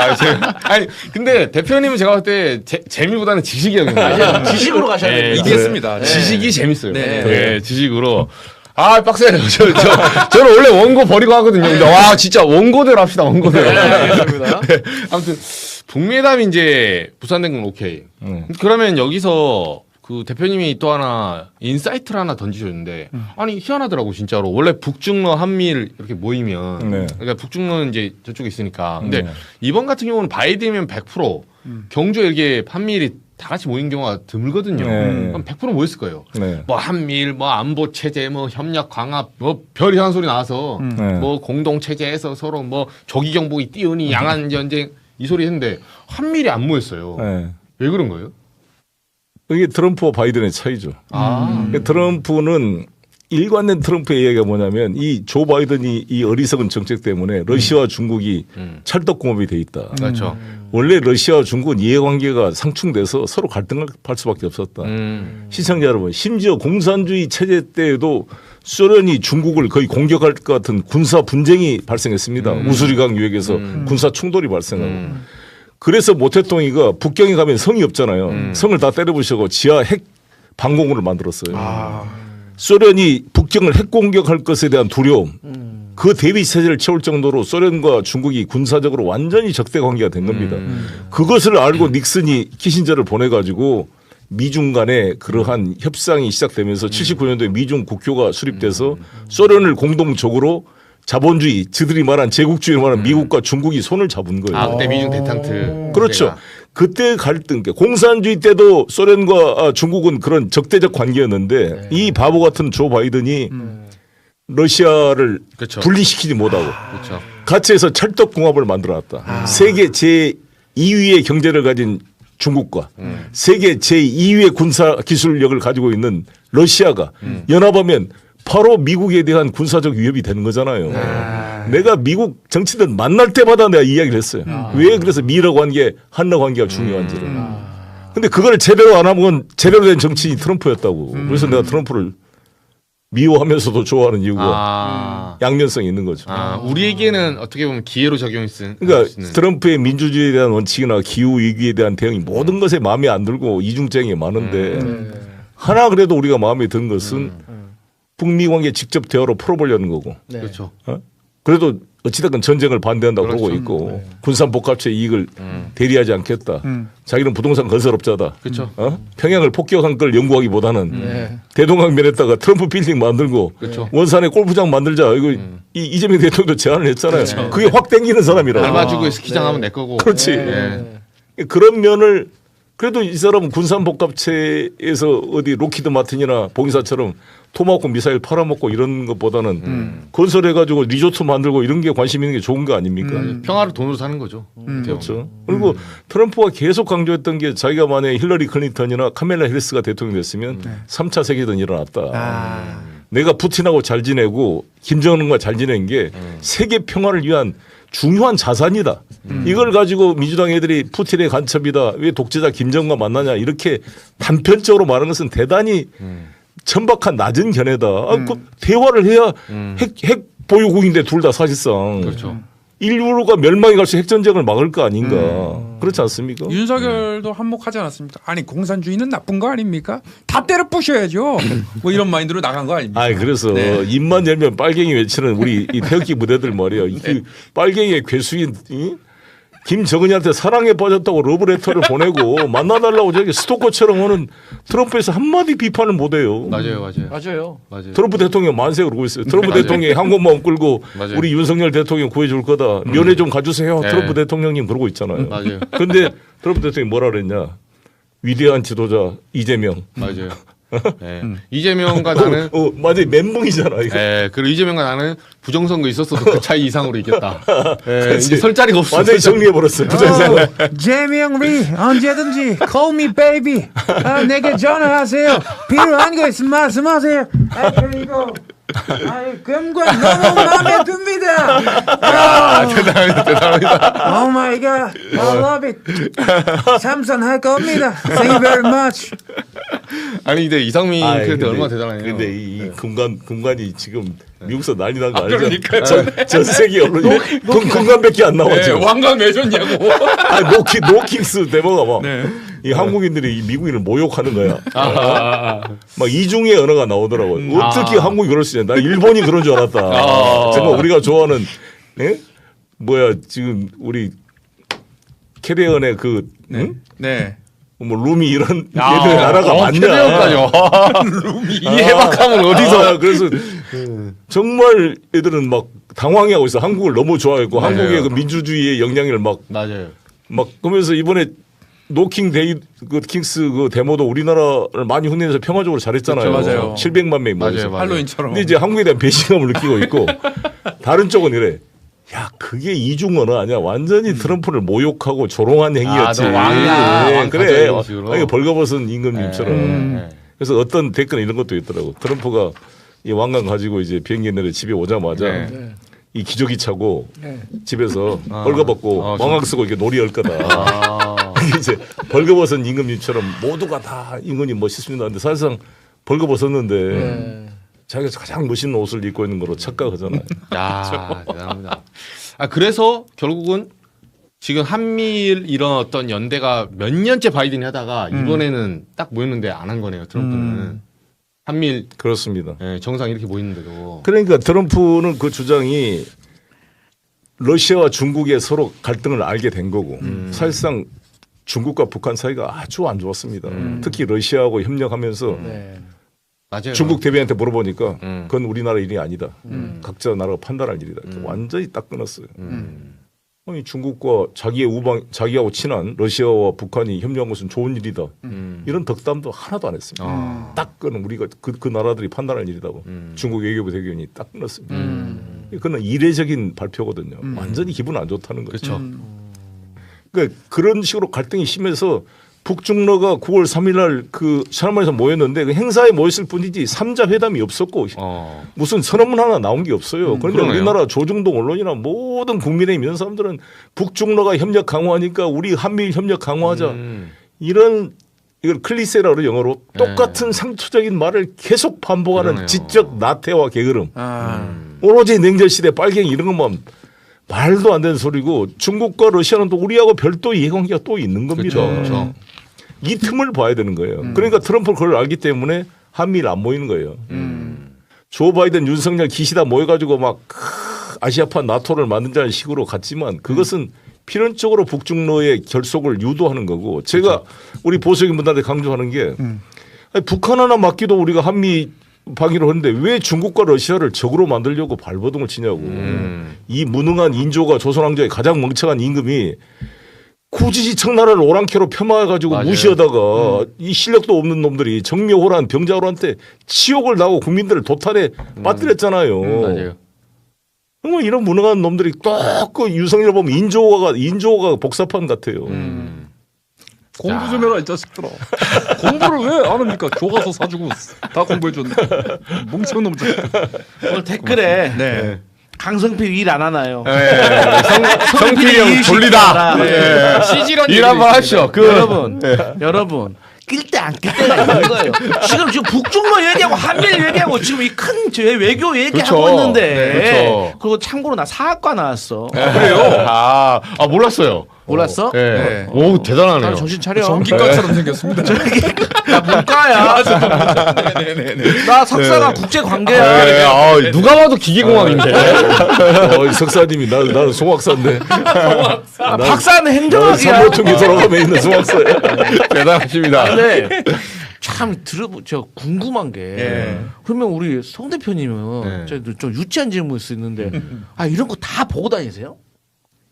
Speaker 1: 아니, 근데 대표님은 제가 볼 때 재미보다는 지식이었는데.
Speaker 2: 지식으로 가셔야
Speaker 1: 네,
Speaker 2: 됩니다.
Speaker 7: 이겼습니다. 네.
Speaker 1: 지식이 재밌어요.
Speaker 7: 네.
Speaker 1: 네, 지식으로. 빡세네요. 저는 원래 원고 버리고 하거든요. 근데 와, 진짜 원고대로 합시다, 원고대로.
Speaker 2: 알겠습니다.
Speaker 1: 네, 아무튼, 북미회담이 이제 부산된 건 오케이. 그러면 여기서 그 대표님이 또 하나 인사이트를 하나 던지셨는데, 아니, 희한하더라고, 진짜로. 원래 북중러 한미일 이렇게 모이면,
Speaker 5: 네.
Speaker 1: 그러니까 북중러는 이제 저쪽에 있으니까. 근데 이번 같은 경우는 바이든이면 100% 경주에 이렇게 한미일이 다 같이 모인 경우가 드물거든요. 그럼 100% 모였을 거예요.
Speaker 5: 네.
Speaker 1: 뭐 한미일, 뭐 안보 체제, 뭐 협력 강화, 뭐 별 이상한 소리 나와서
Speaker 5: 네.
Speaker 1: 뭐 공동 체제에서 서로 뭐 조기 경보기 띄우니 양안 전쟁 이 소리 했는데 한미일이 안 모였어요.
Speaker 5: 네.
Speaker 1: 왜 그런 거예요?
Speaker 5: 이게 트럼프와 바이든의 차이죠. 그러니까 트럼프는 일관된 트럼프의 이야기가 뭐냐면 이 조 바이든이 이 어리석은 정책 때문에 러시아와 중국이 찰떡궁합이 돼 있다.
Speaker 1: 그렇죠.
Speaker 5: 원래 러시아와 중국은 이해관계가 상충돼서 서로 갈등할 수밖에 없었다. 시청자 여러분, 심지어 공산주의 체제 때에도 소련이 중국을 거의 공격할 것 같은 군사 분쟁이 발생했습니다. 우수리강 유역에서 군사 충돌이 발생하고. 그래서 모태통이가 북경에 가면 성이 없잖아요. 성을 다 때려부시고 지하 핵 방공호를 만들었어요. 소련이 북경을 핵 공격할 것에 대한 두려움, 그 대비 체제를 채울 정도로 소련과 중국이 군사적으로 완전히 적대 관계가 된 겁니다. 그것을 알고 닉슨이 키신저를 보내가지고 미중 간에 그러한 협상이 시작되면서 79년도에 미중 국교가 수립돼서 소련을 공동적으로 자본주의, 저들이 말한 제국주의를 말한 미국과 중국이 손을 잡은 거예요.
Speaker 1: 그때 미중 대탕트.
Speaker 5: 그렇죠. 그때 갈등, 공산주의 때도 소련과 중국은 그런 적대적 관계였는데 이 바보 같은 조 바이든이 러시아를
Speaker 1: 그렇죠.
Speaker 5: 분리시키지 못하고
Speaker 1: 그렇죠.
Speaker 5: 같이 해서 찰떡궁합을 만들어놨다. 세계 제2위의 경제를 가진 중국과 세계 제2위의 군사 기술력을 가지고 있는 러시아가 연합하면 바로 미국에 대한 군사적 위협이 되는 거잖아요. 내가 미국 정치들 만날 때마다 내가 이야기를 했어요. 왜 그래서 미러 관계, 한러 관계가 중요한지를. 근데 그걸 제대로 안 하면 제대로 된 정치인이 트럼프였다고. 그래서 내가 트럼프를 미워하면서도 좋아하는 이유가 양면성이 있는 거죠.
Speaker 1: 우리에게는 어떻게 보면 기회로 적용했는.
Speaker 5: 그러니까 트럼프의 민주주의에 대한 원칙이나 기후 위기에 대한 대응이 모든 것에 마음에 안 들고 이중적인 게 많은데 하나 그래도 우리가 마음에 든 것은 북미 관계 직접 대화로 풀어보려는 거고.
Speaker 2: 네.
Speaker 1: 그렇죠.
Speaker 5: 그래도 어찌됐건 전쟁을 반대한다고
Speaker 1: 그렇죠.
Speaker 5: 보고 있고 군산 복합체 이익을 대리하지 않겠다. 자기는 부동산 건설업자다.
Speaker 1: 그렇죠.
Speaker 5: 평양을 폭격한 걸 연구하기보다는 대동강변에다가 트럼프 빌딩 만들고
Speaker 1: 그렇죠.
Speaker 5: 원산에 골프장 만들자. 이거 이재명 대통령도 제안을 했잖아요. 그게 확 땡기는 사람이라고.
Speaker 1: 알마주구에 스키장 하면 내 거고.
Speaker 5: 그렇지. 그런 면을 그래도 이 사람은 군산 복합체에서 어디 로키드 마틴이나 봉사처럼 토마호크 미사일 팔아먹고 이런 것보다는 건설해가지고 리조트 만들고 이런 게 관심 있는 게 좋은 거 아닙니까?
Speaker 1: 평화를 돈으로 사는 거죠.
Speaker 5: 그렇죠. 그리고 트럼프가 계속 강조했던 게 자기가 만약에 힐러리 클린턴이나 카멜라 해리스가 대통령이 됐으면 3차 세계대전이 일어났다. 내가 푸틴하고 잘 지내고 김정은과 잘 지낸 게 세계 평화를 위한 중요한 자산이다. 이걸 가지고 민주당 애들이 푸틴의 간첩이다. 왜 독재자 김정은과 만나냐 이렇게 단편적으로 말하는 것은 대단히 천박한 낮은 견해다. 그 대화를 해야 핵 보유국인데 둘 다 사실상
Speaker 1: 그렇죠.
Speaker 5: 인류가 멸망이 갈 수 핵전쟁을 막을 거 아닌가. 그렇지 않습니까?
Speaker 6: 윤석열도 한몫하지 않았습니까? 아니 공산주의는 나쁜 거 아닙니까? 다 때려 부셔야죠. 뭐 이런 마인드로 나간 거 아닙니까?
Speaker 5: 아, 그래서 입만 열면 빨갱이 외치는 우리 이 태극기 부대들 말이야. 이 빨갱이의 괴수인 김정은이한테 사랑에 빠졌다고 러브레터를 보내고 만나달라고 저기 스토커처럼 하는 트럼프에서 한마디 비판을 못해요.
Speaker 1: 맞아요.
Speaker 5: 트럼프 대통령 만세 그러고 있어요. 트럼프 대통령이 항공모함 끌고
Speaker 1: 맞아요.
Speaker 5: 우리 윤석열 대통령 구해줄 거다. 면회 좀 가주세요. 트럼프 대통령님 그러고 있잖아요.
Speaker 1: 맞아요.
Speaker 5: 그런데 트럼프 대통령이 뭐라 그랬냐. 위대한 지도자 이재명.
Speaker 1: 맞아요. 예. 이재명과 나는
Speaker 5: 맞아요. 멘붕이잖아 이거.
Speaker 1: 예, 그리고 이재명과 나는 부정선거 있었어도 그 차이 이상으로 이겼다. 예, 이제 설 자리가 없어.
Speaker 5: 완전히 정리해버렸어요. 부정선거.
Speaker 3: 재명리 언제든지 call me baby. 내게 전화하세요. 필요한 거 있으면 말씀하세요. 그리고 금관 너무 마음에 듭니다.
Speaker 1: 대단합니다.
Speaker 3: Oh my god, I love it. 삼선할 겁니다. Thank you very much.
Speaker 1: 아니 근데 이상민
Speaker 5: 아이,
Speaker 1: 그때
Speaker 5: 근데-
Speaker 1: 얼마나 대단해요.
Speaker 5: 근데 이 군관이 지금 미국서 난리 난 거 알죠?
Speaker 7: 그러니까요.
Speaker 5: 전 세계 언론이 군관밖에 안 나와
Speaker 7: 네,
Speaker 5: 지금.
Speaker 7: 왕관 왜 줬냐고.
Speaker 5: 아니, 노킹스 데모가 막 이 한국인들이 이 미국인을 모욕하는 거야. 막 이중의 언어가 나오더라고. 어떻게 한국이 그럴 수 있냐? 나 일본이 그런 줄 알았다. 정말 우리가 좋아하는 뭐야 지금 우리 캐리언의 그 응?
Speaker 6: 네.
Speaker 5: 뭐 루미 이런 얘들의 나라가 맞냐?
Speaker 1: 캐리어까지요. 이 해박함은 어디서?
Speaker 5: 그래서 정말 애들은 막 당황해하고 있어. 한국을 너무 좋아했고 한국의 그 민주주의의 영향을 막
Speaker 1: 맞아요.
Speaker 5: 그러면서 이번에 노킹 데이 그 킹스 그 데모도 우리나라를 많이 흉내내서 평화적으로 잘했잖아요.
Speaker 6: 그렇죠, 맞아요.
Speaker 5: 700만 명이
Speaker 1: 맞아요,
Speaker 5: 모여서.
Speaker 1: 맞아요.
Speaker 6: 할로윈처럼.
Speaker 5: 근데 이제 한국에 대한 배신감을 느끼고 있고 다른 쪽은 이래. 야 그게 이중 언어 아니야. 완전히 트럼프를 모욕하고 조롱한 행위였지.
Speaker 1: 너 왕이야. 왕
Speaker 5: 그래.
Speaker 1: 가져, 이런 식으로.
Speaker 5: 이게 벌거벗은 임금님처럼.
Speaker 1: 네.
Speaker 5: 그래서 어떤 댓글 이런 것도 있더라고. 트럼프가 이 왕관 가지고 이제 비행기 내려 집에 오자마자
Speaker 1: 네.
Speaker 5: 이 기저귀 차고 집에서 벌거벗고 왕관 쓰고 이렇게 놀이 할 거다. 이게 이제 벌거벗은 임금님처럼 모두가 다 임금님 멋있습니다. 근데 사실상 벌거벗었는데 자기가 가장 멋있는 옷을 입고 있는 거로 착각하잖아요.
Speaker 1: 야, 대단합니다. 아 그래서 결국은 지금 한미일 이런 어떤 연대가 몇 년째 바이든이 하다가 이번에는 딱 모였는데 안 한 거네요. 트럼프는 한미일
Speaker 5: 그렇습니다.
Speaker 1: 정상 이렇게 모이는데도.
Speaker 5: 그러니까 트럼프는 그 주장이 러시아와 중국의 서로 갈등을 알게 된 거고 사실상 중국과 북한 사이가 아주 안 좋았습니다. 특히 러시아하고 협력하면서
Speaker 1: 맞아요.
Speaker 5: 중국 대변인한테 물어보니까 그건 우리나라 일이 아니다. 각자 나라가 판단할 일이다. 완전히 딱 끊었어요. 아니 중국과 자기하고 친한 러시아와 북한이 협력한 것은 좋은 일이다. 이런 덕담도 하나도 안 했습니다. 딱 끊은 우리가 그 나라들이 판단할 일이다고 중국 외교부 대변인이 딱 끊었습니다. 그건 이례적인 발표거든요. 완전히 기분 안 좋다는 거죠.
Speaker 1: 그렇죠.
Speaker 5: 그러니까 그런 식으로 갈등이 심해서 북중러가 9월 3일 날 그 샤르만에서 모였는데 그 행사에 모였을 뿐이지 3자 회담이 없었고 무슨 선언문 하나 나온 게 없어요. 그런데
Speaker 1: 그러네요.
Speaker 5: 우리나라 조중동 언론이나 모든 국민의힘 이런 사람들은 북중러가 협력 강화하니까 우리 한미일 협력 강화하자 이런 이걸 클리세라고 그래요, 영어로 똑같은 상투적인 말을 계속 반복하는
Speaker 1: 그러네요.
Speaker 5: 지적 나태와 게으름. 오로지 냉전 시대 빨갱이 이런 것만 말도 안 되는 소리고 중국과 러시아는 또 우리하고 별도 이해관계가 또 있는 겁니다.
Speaker 1: 그렇죠.
Speaker 5: 이 틈을 봐야 되는 거예요. 그러니까 트럼프는 그걸 알기 때문에 한미일 안 모이는 거예요. 조 바이든, 윤석열, 기시다 모여가지고 막 아시아판 나토를 만든다는 식으로 갔지만 그것은 필연적으로 북중러의 결속을 유도하는 거고 제가 우리 보수적인 분들한테 강조하는 게 아니, 북한 하나 맡기도 우리가 한미 방위로 하는데 왜 중국과 러시아를 적으로 만들려고 발버둥을 치냐고. 이 무능한 인조가 조선왕조의 가장 멍청한 임금이 굳이 청나라를 오랑캐로 폄하해가지고
Speaker 1: 맞아요.
Speaker 5: 무시하다가 이 실력도 없는 놈들이 정묘호란 병자호란한테 치욕을 나고 국민들을 도탄에 빠뜨렸잖아요.
Speaker 1: 맞아요.
Speaker 5: 정말 이런 무능한 놈들이 꼭 유성열 보면 인조가 복사판 같아요.
Speaker 4: 공부 좀 해라 이 자식들아. 공부를 왜 안 합니까? 교과서 사주고 다 공부해줬네. 뭉치는 놈 자식.
Speaker 2: 오늘 댓글에
Speaker 6: 네.
Speaker 2: 강성필 일 안 하나요?
Speaker 1: 성필이 형 졸리다.
Speaker 7: 시지런
Speaker 1: 일 한번 하시죠.
Speaker 2: 여러분 낄 때 안 낄 때가 있는 거예요. 지금 북중러 얘기하고 한미일 얘기하고 지금 이 큰 외교 얘기하고
Speaker 1: 그렇죠.
Speaker 2: 있는데
Speaker 1: 네, 그렇죠.
Speaker 2: 그리고 참고로 나 사학과 나왔어.
Speaker 1: 그래요? 아 몰랐어요.
Speaker 2: 몰랐어?
Speaker 1: 네. 오 대단하네요.
Speaker 2: 나 정신 차려.
Speaker 6: 전기과처럼 생겼습니다.
Speaker 2: 나 문과야. 나 석사가 국제관계야.
Speaker 1: 네, 아, 누가 봐도 기계공학인데.
Speaker 5: 석사님이 나는 송학사인데.
Speaker 2: 박사는 행정학이야.
Speaker 5: 삼보통에 돌아가면 있는 송학사예요.
Speaker 1: 대단하십니다.
Speaker 2: 근데 참 제가 궁금한 게 그러면 우리 송 대표님은 좀 유치한 질문일 수 있는데 이런 거 다 보고 다니세요?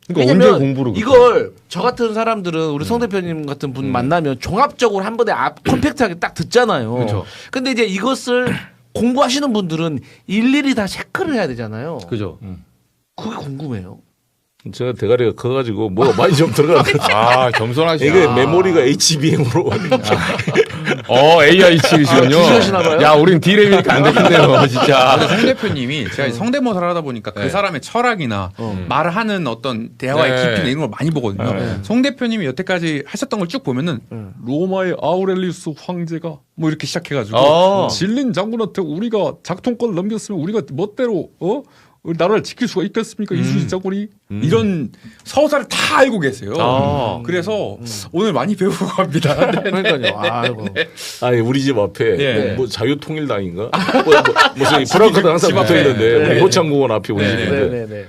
Speaker 1: 그러니까
Speaker 2: 왜냐면
Speaker 1: 언제 공부를
Speaker 2: 이걸 저 같은 사람들은 우리 송 대표님 같은 분 만나면 종합적으로 한 번에 컴팩트하게 딱 듣잖아요.
Speaker 1: 그렇죠.
Speaker 2: 근데 이제 이것을 공부하시는 분들은 일일이 다 체크를 해야 되잖아요.
Speaker 1: 그죠.
Speaker 2: 그게 궁금해요.
Speaker 5: 제가 대가리가 커가지고 뭐 많이 좀 들어가는데
Speaker 1: 아 겸손하시네.
Speaker 5: 이게 메모리가 HBM으로
Speaker 1: AI 치시군요.
Speaker 2: 주시하시나 봐요?
Speaker 1: 야, 우린 D램이니까 안 되겠네요, 진짜.
Speaker 6: 근데 송 대표님이 제가 성대모사를 하다 보니까 그 사람의 철학이나 말하는 어떤 대화의
Speaker 1: 네.
Speaker 6: 깊이나 이런 걸 많이 보거든요. 송 대표님이 여태까지 하셨던 걸 쭉 보면은
Speaker 4: 로마의 아우렐리우스 황제가 뭐 이렇게 시작해가지고
Speaker 1: 어.
Speaker 4: 질린 장군한테 우리가 작통권을 넘겼으면 우리가 멋대로 우리 나라를 지킬 수가 있겠습니까? 이순신 장군이
Speaker 6: 이런 서사를 다 알고 계세요.
Speaker 1: 아.
Speaker 6: 그래서 오늘 많이 배우고 갑니다. 네.
Speaker 2: 그러니까요. 아이고.
Speaker 5: 아니 우리 집 앞에
Speaker 6: 예.
Speaker 5: 뭐 자유통일당인가 무슨 프랑크도 항상
Speaker 6: 집
Speaker 5: 붙어
Speaker 6: 앞에.
Speaker 5: 있는데
Speaker 6: 네.
Speaker 5: 우리 효창공원 앞에 우리 집인데
Speaker 2: 네네네.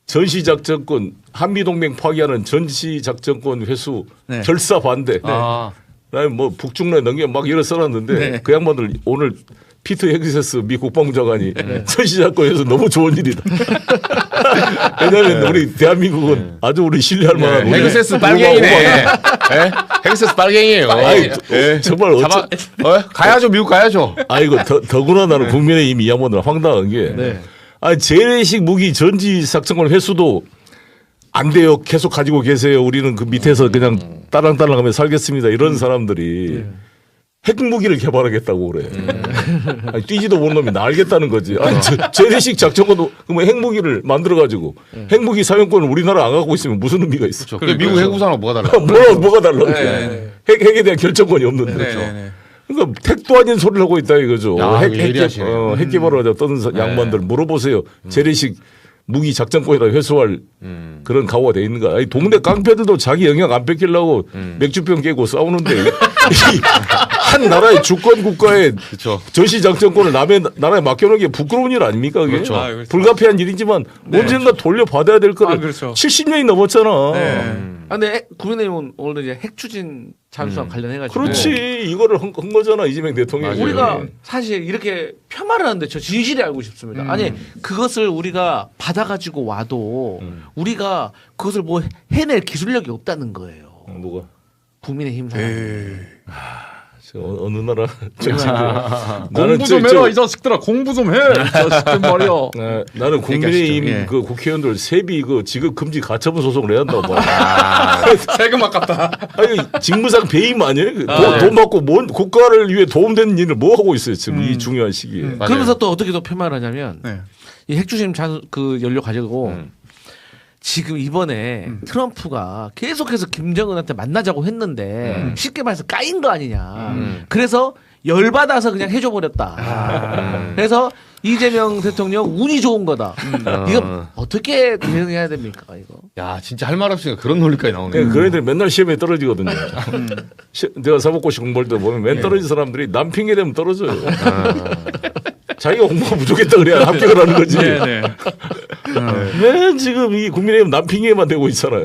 Speaker 5: 전시작전권 한미동맹 파기하는 전시작전권 회수
Speaker 6: 네.
Speaker 5: 결사 반대.
Speaker 1: 아.
Speaker 5: 나는 뭐 북중로에 넘겨 막 이래 써놨는데
Speaker 6: 네.
Speaker 5: 그 양반들 오늘 피터 헤그세스 미 국방부 장관이 전시작권에서 너무 좋은 일이다. 왜냐하면 우리 대한민국은 아주 우리 신뢰할 만한 우리
Speaker 1: 헤그세스
Speaker 5: 우마,
Speaker 1: 빨갱이네. 예? 헤그세스 빨갱이에요.
Speaker 5: 아이, 정말
Speaker 1: 잡아, 가야죠, 미국 가야죠.
Speaker 5: 아이고 더구나 나는 국민의힘 이 양반들 황당한 게 아니 재래식 무기 전지 작전권 회수도 안 돼요. 계속 가지고 계세요. 우리는 그 밑에서 그냥 따랑따랑하며 살겠습니다. 이런 사람들이 핵무기를 개발하겠다고 그래. 아니, 뛰지도 못한 놈이 날겠다는 거지. 아니, 재래식 작전권도 그러면 핵무기를 만들어 가지고 핵무기 사용권을 우리나라 안 갖고 있으면 무슨 의미가 있어?
Speaker 1: 그렇죠. 근데 미국 해구산하고 뭐가 달라?
Speaker 5: 뭐가 달라? 핵에 대한 결정권이 없는데.
Speaker 6: 네.
Speaker 5: 그러니까 택도 아닌 소리를 하고 있다 이거죠.
Speaker 1: 야,
Speaker 5: 핵
Speaker 1: 예리하시네.
Speaker 5: 개발을 하던 양반들 물어보세요. 재래식 무기 작전권이라 회수할 그런 각오가 돼 있는가? 아니, 동네 깡패들도 자기 영향 안 뺏기려고 맥주병 깨고 싸우는데 한 나라의 주권 국가의
Speaker 1: 그렇죠.
Speaker 5: 전시 작전권을 남의 나라에 맡겨놓은 게 부끄러운 일 아닙니까? 그게
Speaker 1: 그렇죠.
Speaker 6: 그렇죠.
Speaker 5: 불가피한 일이지만 언젠가 돌려받아야 될 거를
Speaker 6: 그렇죠.
Speaker 5: 70년이 넘었잖아.
Speaker 2: 아, 근데 국민의힘은 오늘 이제 핵 추진 잠수함 관련해가지고
Speaker 5: 그렇지 이거를 한 거잖아 이재명 대통령이.
Speaker 1: 맞아요.
Speaker 2: 우리가 사실 이렇게 폄하를 하는데 저 진실이 알고 싶습니다. 아니 그것을 우리가 받아가지고 와도 우리가 그것을 뭐 해낼 기술력이 없다는 거예요.
Speaker 5: 뭐가?
Speaker 2: 국민의힘 사람.
Speaker 5: 어느 나라 정치고
Speaker 4: 공부 좀 해라 이 자식들아 공부 좀 해. 이 자식들 말이야.
Speaker 5: 나는 국민의힘
Speaker 6: 얘기하시죠. 예.
Speaker 5: 그 국회의원들 세비 그 지급 금지 가처분 소송을 해야 한다고 봐.
Speaker 6: 세금 아깝다.
Speaker 5: 아니 직무상 배임 아니에요? 돈 받고 뭔 국가를 위해 도움되는 일을 뭐 하고 있어요 지금 이 중요한 시기에.
Speaker 2: 그러면서 또 어떻게 더 폄하를 하냐면
Speaker 6: 네.
Speaker 2: 이 핵추진 그 연료 가지고 지금 이번에 트럼프가 계속해서 김정은한테 만나자고 했는데 쉽게 말해서 까인 거 아니냐. 그래서 열받아서 그냥 해줘 버렸다. 그래서 이재명 대통령 운이 좋은 거다. 이거 어떻게 대응해야 됩니까 이거?
Speaker 1: 야, 진짜 할 말 없으니까 그런 논리까지 나오네.
Speaker 5: 그런 애들 맨날 시험에 떨어지거든요. 내가 사법고시 공부할 때 보면 맨 떨어진 사람들이 남 핑계 대면 떨어져요. 자기가 공부가 부족했다 그래야 합격을 하는 거지. 맨 지금 이 국민의힘 남 핑계만 대고 있잖아요.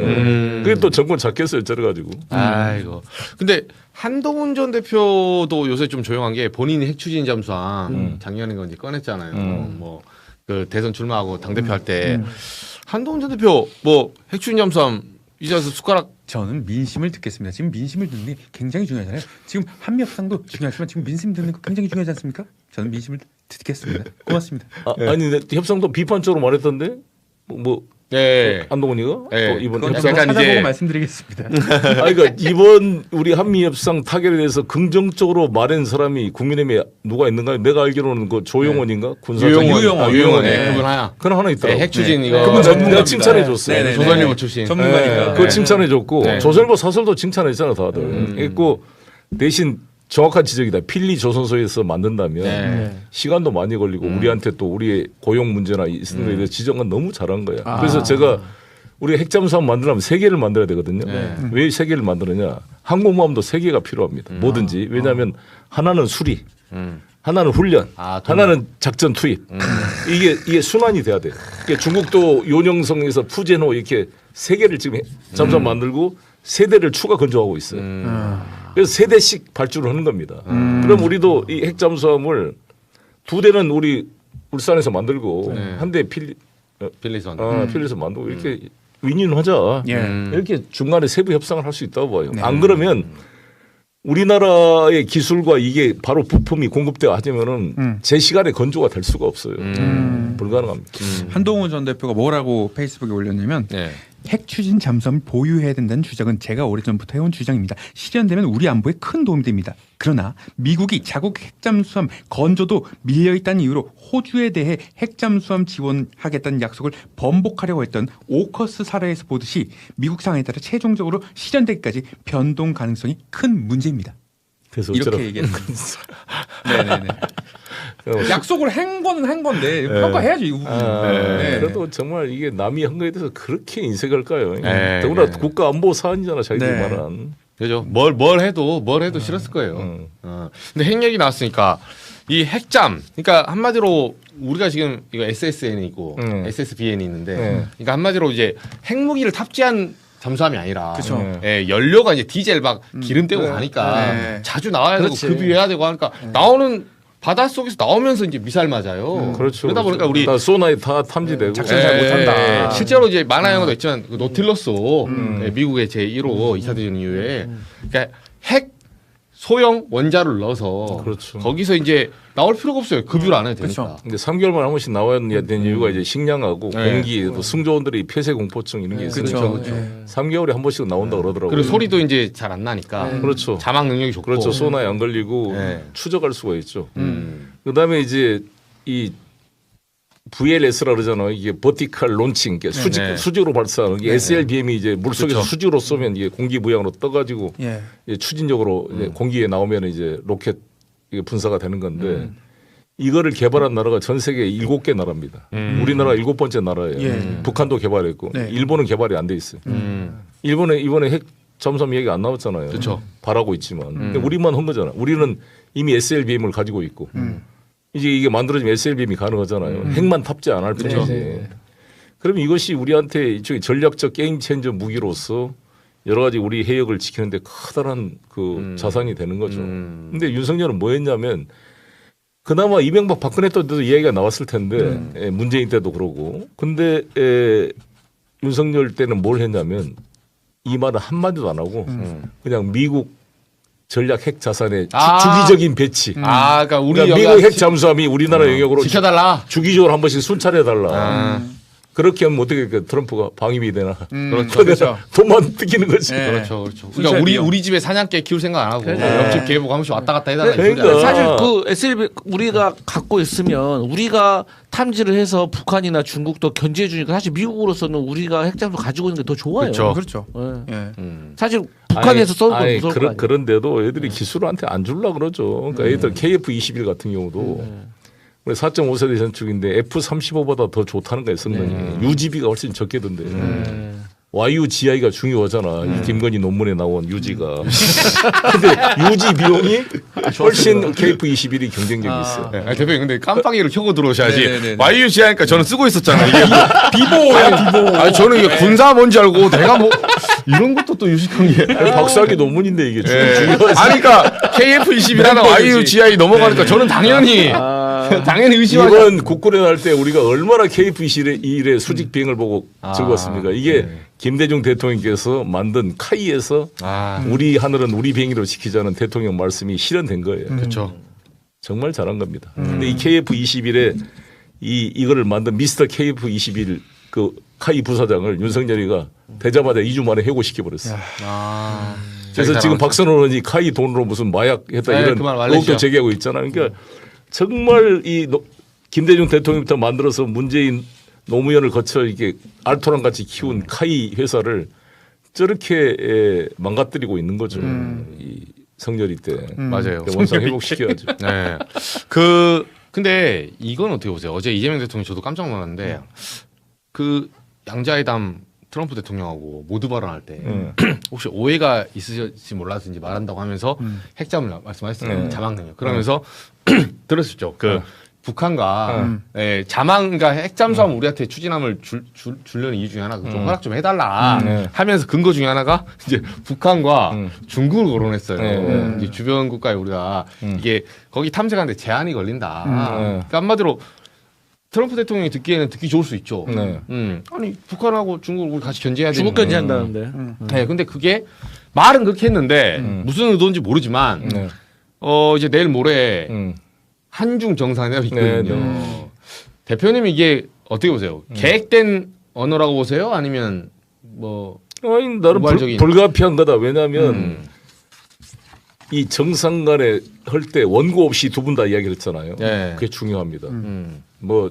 Speaker 5: 그게 또 정권 잡겠어요, 저래가지고.
Speaker 1: 아이고. 근데 한동훈 전 대표도 요새 좀 조용한 게 본인이 핵 추진 잠수함 작년에 건지 꺼냈잖아요. 뭐 그 대선 출마하고 당 대표 할 때 한동훈 전 대표 뭐 핵 추진 잠수함 이제 와서 숟가락
Speaker 6: 저는 민심을 듣겠습니다. 지금 민심을 듣는 게 굉장히 중요하잖아요. 지금 한미 협상도 중요하지만 지금 민심 듣는 거 굉장히 중요하지 않습니까? 저는 민심을 듣겠습니다. 고맙습니다.
Speaker 5: 아니 근데 협상도 비판적으로 말했던데 뭐
Speaker 1: 예.
Speaker 5: 한동훈이가
Speaker 1: 예.
Speaker 5: 또 이번
Speaker 6: 그건
Speaker 5: 협상
Speaker 6: 제가
Speaker 1: 약간
Speaker 6: 찾아보고
Speaker 1: 이제-
Speaker 6: 말씀드리겠습니다.
Speaker 5: 아니 그러니까 이번 우리 한미 협상 타결에 대해서 긍정적으로 말한 사람이 국민의힘에 누가 있는가요? 내가 알기로는 그 조용원인가 군사장
Speaker 1: 유용원
Speaker 6: 네.
Speaker 1: 그분 하나.
Speaker 5: 그건 하나 있더라고.
Speaker 1: 핵 추진
Speaker 6: 네.
Speaker 1: 이거
Speaker 5: 그분 내가 칭찬해 줬어요.
Speaker 6: 네네네.
Speaker 1: 조선일보 출신.
Speaker 6: 전문가니까.
Speaker 5: 그거 칭찬해 줬고
Speaker 1: 네.
Speaker 5: 조선일보 사설도 칭찬했잖아 다들. 했고 대신 정확한 지적이다. 필리 조선소에서 만든다면
Speaker 1: 네.
Speaker 5: 시간도 많이 걸리고 우리한테 또 우리의 고용 문제나 이런 거에 대해서 지적은 너무 잘한 거야. 그래서 제가 우리 핵잠수함 만들려면 세 개를 만들어야 되거든요. 왜 세 개를 만드느냐? 항공모함도 세 개가 필요합니다. 뭐든지. 왜냐하면 하나는 수리, 하나는 훈련, 하나는 작전 투입. 이게 순환이 돼야 돼. 그러니까 중국도 요녕성에서 푸젠호 이렇게 세 개를 지금 잠수함 만들고 세 대를 추가 건조하고 있어요. 그래서 세 대씩 발주를 하는 겁니다. 그럼 우리도 이 핵잠수함을 두 대는 우리 울산에서 만들고 한 대 필리선 만들고 이렇게 윈윈하자.
Speaker 6: 예.
Speaker 5: 이렇게 중간에 세부 협상을 할 수 있다고 봐요.
Speaker 6: 네.
Speaker 5: 안 그러면 우리나라의 기술과 이게 바로 부품이 공급되어 하자면은 제 시간에 건조가 될 수가 없어요. 불가능합니다.
Speaker 6: 한동훈 전 대표가 뭐라고 페이스북에 올렸냐면
Speaker 1: 네.
Speaker 6: 핵 추진 잠수함을 보유해야 된다는 주장은 제가 오래전부터 해온 주장입니다. 실현되면 우리 안보에 큰 도움이 됩니다. 그러나 미국이 자국 핵잠수함 건조도 밀려있다는 이유로 호주에 대해 핵잠수함 지원하겠다는 약속을 번복하려고 했던 오커스 사례에서 보듯이 미국 상황에 따라 최종적으로 실현되기까지 변동 가능성이 큰 문제입니다.
Speaker 5: 그래서
Speaker 6: 이렇게 얘기했습니다. 네네네. 약속을 한 거는 한 건데 평가해야죠 이 부분. 네.
Speaker 5: 그래도 정말 이게 남이 한 거에 대해서 그렇게 인색할까요?
Speaker 1: 네,
Speaker 5: 더구나
Speaker 1: 네.
Speaker 5: 국가 안보 사안이잖아 자기들이
Speaker 6: 네.
Speaker 5: 말한.
Speaker 1: 그죠. 뭘 해도 싫었을 거예요. 근데 핵 얘기 나왔으니까 이 핵잠, 그러니까 한마디로 우리가 지금 이거 SSN이 있고 SSBN이 있는데, 그러니까 한마디로 이제 핵무기를 탑재한 잠수함이 아니라,
Speaker 6: 그쵸.
Speaker 1: 연료가 이제 디젤 막 기름 떼고 가니까
Speaker 6: 네.
Speaker 1: 자주 나와야
Speaker 2: 그렇지.
Speaker 1: 되고 급유해야 되고 하니까 나오는 바닷속에서 나오면서 이제 미사일 맞아요.
Speaker 5: 그렇죠.
Speaker 1: 그러다 보니까 우리
Speaker 5: 다 소나에 다 탐지되고.
Speaker 6: 작전 잘 못한다.
Speaker 1: 실제로 이제 만화 영화도 있지만 그 노틸러스 미국의 제 1호 2차 대전 이후에 그러니까 핵 소형 원자를 넣어서
Speaker 5: 그렇죠.
Speaker 1: 거기서 이제 나올 필요가 없어요. 급유를 안 해도 되니까.
Speaker 6: 그렇죠.
Speaker 5: 근데 3개월만 한 번씩 나와야 되는 이유가 이제 식량하고
Speaker 1: 네.
Speaker 5: 공기, 또 승조원들이 폐쇄 공포증 이런 게 있으니까
Speaker 6: 그렇죠. 예.
Speaker 5: 3개월에 한 번씩 나온다 그러더라고요.
Speaker 1: 그리고 소리도 이제 잘 안 나니까.
Speaker 5: 그렇죠.
Speaker 1: 자막 능력이 좋고.
Speaker 5: 그렇죠. 소나에 안 걸리고
Speaker 1: 네.
Speaker 5: 추적할 수가 있죠. 그다음에 이제 이 VLS라 그러잖아요. 이게 버티컬 론칭,
Speaker 1: 네.
Speaker 5: 수직으로 발사하는 게 SLBM이 이제 물 속에서
Speaker 1: 그렇죠.
Speaker 5: 수직으로 쏘면 이게 공기 부양으로 떠가지고
Speaker 6: 예.
Speaker 5: 이제 추진적으로 이제 공기에 나오면 이제 로켓 이게 분사가 되는 건데 이거를 개발한 나라가 전 세계 7개 나라입니다. 우리나라 7번째 나라예요.
Speaker 6: 예.
Speaker 5: 북한도 개발했고
Speaker 6: 네.
Speaker 5: 일본은 개발이 안 돼 있어요. 일본에 이번에 핵 잠수함 얘기 안 나왔잖아요.
Speaker 1: 그렇죠.
Speaker 5: 바라고 있지만 근데 우리만 한 거잖아. 우리는 이미 SLBM을 가지고 있고 이제 이게 만들어지면 SLBM이 가능하잖아요. 핵만 탑재 안 할 뿐이지. 그럼 이것이 우리한테 이쪽에 전략적 게임 체인저 무기로서 여러 가지 우리 해역을 지키는데 커다란 그 자산이 되는 거죠. 근데 윤석열은 뭐 했냐면 그나마 이명박 박근혜 때도 이야기가 나왔을 텐데 문재인 때도 그러고 근데 윤석열 때는 뭘 했냐면 이 말은 한마디도 안 하고 그냥 미국 전략 핵 자산의 주기적인 배치.
Speaker 1: 그러니까 우리
Speaker 5: 그러니까 미국 핵 잠수함이 우리나라 영역으로
Speaker 1: 지켜달라.
Speaker 5: 주기적으로 한 번씩 순찰해 달라. 그렇게 하면 어떻게 트럼프가 방임이 되나?
Speaker 6: 그렇죠.
Speaker 5: 돈만 뜯기는 거지.
Speaker 6: 예.
Speaker 1: 그렇죠, 그렇죠. 그러니까 우리 집에 사냥개 키울 생각 안 하고 옆집 개복 한 번씩 왔다 갔다 해달라. 이
Speaker 5: 그러니까.
Speaker 1: 소리야.
Speaker 2: 사실 그 SLB 우리가 갖고 있으면 우리가 탐지를 해서 북한이나 중국도 견제해 주니까 사실 미국으로서는 우리가 핵잠수 가지고 있는 게 더 좋아요.
Speaker 1: 그렇죠.
Speaker 6: 그렇죠.
Speaker 2: 예.
Speaker 6: 예.
Speaker 2: 사실 북한에서 써도 무서울 거 아니에요.
Speaker 5: 그런데도 애들이 기술한테 안 줄라 그러죠. 그러니까 애들 KF-21 같은 경우도 우리 4.5세대 전축인데 F-35보다 더 좋다는 거예요 성능이. UGB가 훨씬 적게던데. YUGI가 중요하잖아. 이 김건희 논문에 나온 유지가. 근데 유지 비용이 훨씬 KF-21이 경쟁력이 있어요.
Speaker 1: 대표님 근데 깜빡이를 켜고 들어오셔야지.
Speaker 6: 네네네.
Speaker 1: YUG 하니까 저는 쓰고 있었잖아요. 이게 비보야 비보. 아니 저는 이게 군사 뭔지 알고 내가 뭐 이런 것도 또 유식한 게.
Speaker 5: 박사학위 논문인데 이게 중요하지.
Speaker 1: 아니 그러니까 KF-21이나 YUGI 넘어가니까 저는 당연히 의심하죠.
Speaker 5: 이번 국군에 날 때 우리가 얼마나 KF-21의 수직 비행을 보고 즐거웠습니까? 이게 김대중 대통령께서 만든 카이에서 우리 하늘은 우리 비행기로 지키자는 대통령 말씀이 실현된 거예요.
Speaker 1: 그렇죠.
Speaker 5: 정말 잘한 겁니다. 근데 이 KF-21에 이거를 만든 미스터 KF-21 그 카이 부사장을 윤석열이가 되자마자 2주 만에 해고시켜 버렸어요. 그래서 지금 박선원 의원이 카이 돈으로 무슨 마약 했다
Speaker 1: 네,
Speaker 5: 이런
Speaker 1: 그 말
Speaker 5: 의혹도
Speaker 1: 말레이시아.
Speaker 5: 제기하고 있잖아요. 그러니까 정말 김대중 대통령부터 만들어서 문재인 노무현을 거쳐 이게 알토란 같이 키운 카이 회사를 저렇게 망가뜨리고 있는 거죠. 이 성렬이 때.
Speaker 1: 맞아요.
Speaker 5: 원상 회복시켜야죠.
Speaker 1: 네. 근데 이건 어떻게 보세요? 어제 이재명 대통령이 저도 깜짝 놀랐는데 그 양자회담 트럼프 대통령하고 모두 발언할 때 혹시 오해가 있으실지 몰라서인지 말한다고 하면서 핵잠을 말씀하셨어요. 자막 능력. 그러면서 들었었죠. 그 북한과 그러니까 핵잠수함 우리한테 추진함을 주려는 이유 중에 하나 좀 허락 좀 해달라 하면서 근거 중에 하나가 이제 북한과 중국을 거론했어요. 이제 주변 국가에 우리가 이게 거기 탐색하는데 제한이 걸린다. 그러니까 한마디로 트럼프 대통령이 듣기에는 듣기 좋을 수 있죠.
Speaker 5: 네.
Speaker 1: 아니 북한하고 중국을 같이 견제해야 되는
Speaker 2: 중국 견제한다는데.
Speaker 1: 네, 근데 그게 말은 그렇게 했는데 무슨 의도인지 모르지만
Speaker 5: 네.
Speaker 1: 이제 내일 모레 한중 정상회담이 있거든요.
Speaker 5: 네,
Speaker 1: 대표님 이게 어떻게 보세요? 계획된 언어라고 보세요? 아니면 뭐
Speaker 5: 아니 나는
Speaker 1: 우발적인-
Speaker 5: 불가피한 거다. 왜냐하면 이 정상 간에 할 때 원고 없이 두 분 다 이야기를 했잖아요.
Speaker 1: 네.
Speaker 5: 그게 중요합니다. 뭐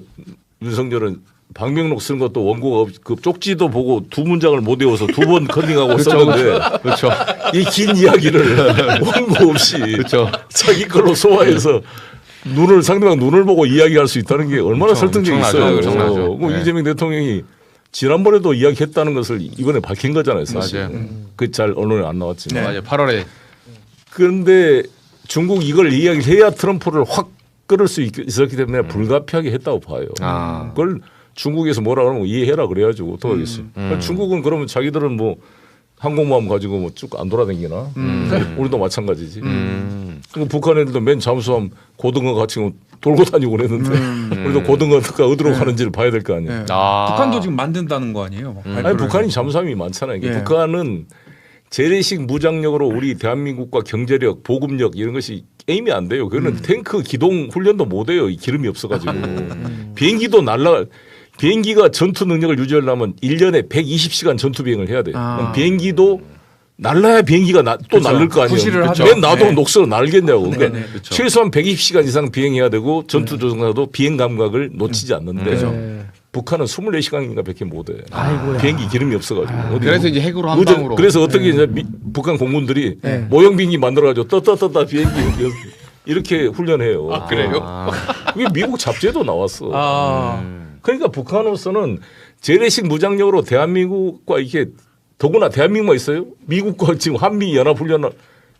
Speaker 5: 윤석열은 방명록 쓰는 것도 원고가 그 쪽지도 보고 두 문장을 못 외워서 두 번 컨닝하고 썼는데
Speaker 1: 그렇죠.
Speaker 5: 이 긴 이야기를 원고 없이
Speaker 1: 그렇죠.
Speaker 5: 자기 걸로 소화해서 상대방 눈을 보고 이야기할 수 있다는 게 얼마나 설득력이
Speaker 1: 엄청나죠.
Speaker 5: 있어요.
Speaker 1: 엄청나죠.
Speaker 5: 뭐
Speaker 1: 네.
Speaker 5: 이재명 대통령이 지난번에도 이야기했다는 것을 이번에 밝힌 거잖아요. 사실.
Speaker 1: 맞아요.
Speaker 5: 그 잘 언론에 안 나왔지만.
Speaker 1: 맞아요. 8월에
Speaker 5: 그런데 중국 이걸 이야기해야 트럼프를 확 끌을 수 있었기 때문에 불가피하게 했다고 봐요.
Speaker 1: 아.
Speaker 5: 그걸 중국에서 뭐라 그러면 이해해라 그래야죠. 어떡하겠어요. 중국은 그러면 자기들은 뭐 항공모함 가지고 뭐 쭉 안 돌아다니나? 우리도 마찬가지지. 그리고 북한 애들도 맨 잠수함 고등어 같이 거 돌고 다니고 그랬는데 우리도 고등어가 어디로 가는지를 봐야 될 거 아니에요.
Speaker 6: 네.
Speaker 1: 아.
Speaker 6: 북한도 지금 만든다는 거 아니에요? 막
Speaker 5: 아니
Speaker 6: 발표를
Speaker 5: 북한이
Speaker 6: 해서.
Speaker 5: 잠수함이 많잖아요.
Speaker 6: 예.
Speaker 5: 북한은 재래식 무장력으로 우리 대한민국과 경제력, 보급력 이런 것이 게임이 안 돼요. 그거는 탱크 기동 훈련도 못 해요. 이 기름이 없어가지고 비행기도 비행기가 전투 능력을 유지하려면 1년에 120시간 전투 비행을 해야 돼요.
Speaker 6: 아.
Speaker 5: 그럼 비행기도 날라야 비행기가 또 날릴 거 아니에요.
Speaker 6: 부실을 하죠.
Speaker 5: 맨 놔두고
Speaker 6: 네.
Speaker 5: 녹슬어 날겠냐고. 그러니까
Speaker 6: 네,
Speaker 1: 그렇죠.
Speaker 5: 최소한 120시간 이상 비행해야 되고 전투 조종사도 비행 감각을 놓치지 않는데 북한은 24시간인가 밖에 못 해.
Speaker 2: 아이고야.
Speaker 5: 비행기 기름이 없어가지고. 어디
Speaker 1: 그래서 이제 핵으로 한 방으로.
Speaker 5: 그래서 어떻게 이제 북한 공군들이 모형 비행기 만들어가지고 떴다 비행기 이렇게 훈련해요.
Speaker 6: 아, 그래요?
Speaker 5: 그게 미국 잡지에도 나왔어.
Speaker 6: 아.
Speaker 5: 그러니까 북한으로서는 재래식 무장력으로 대한민국과 이게 더구나 대한민국만 있어요. 미국과 지금 한미 연합 훈련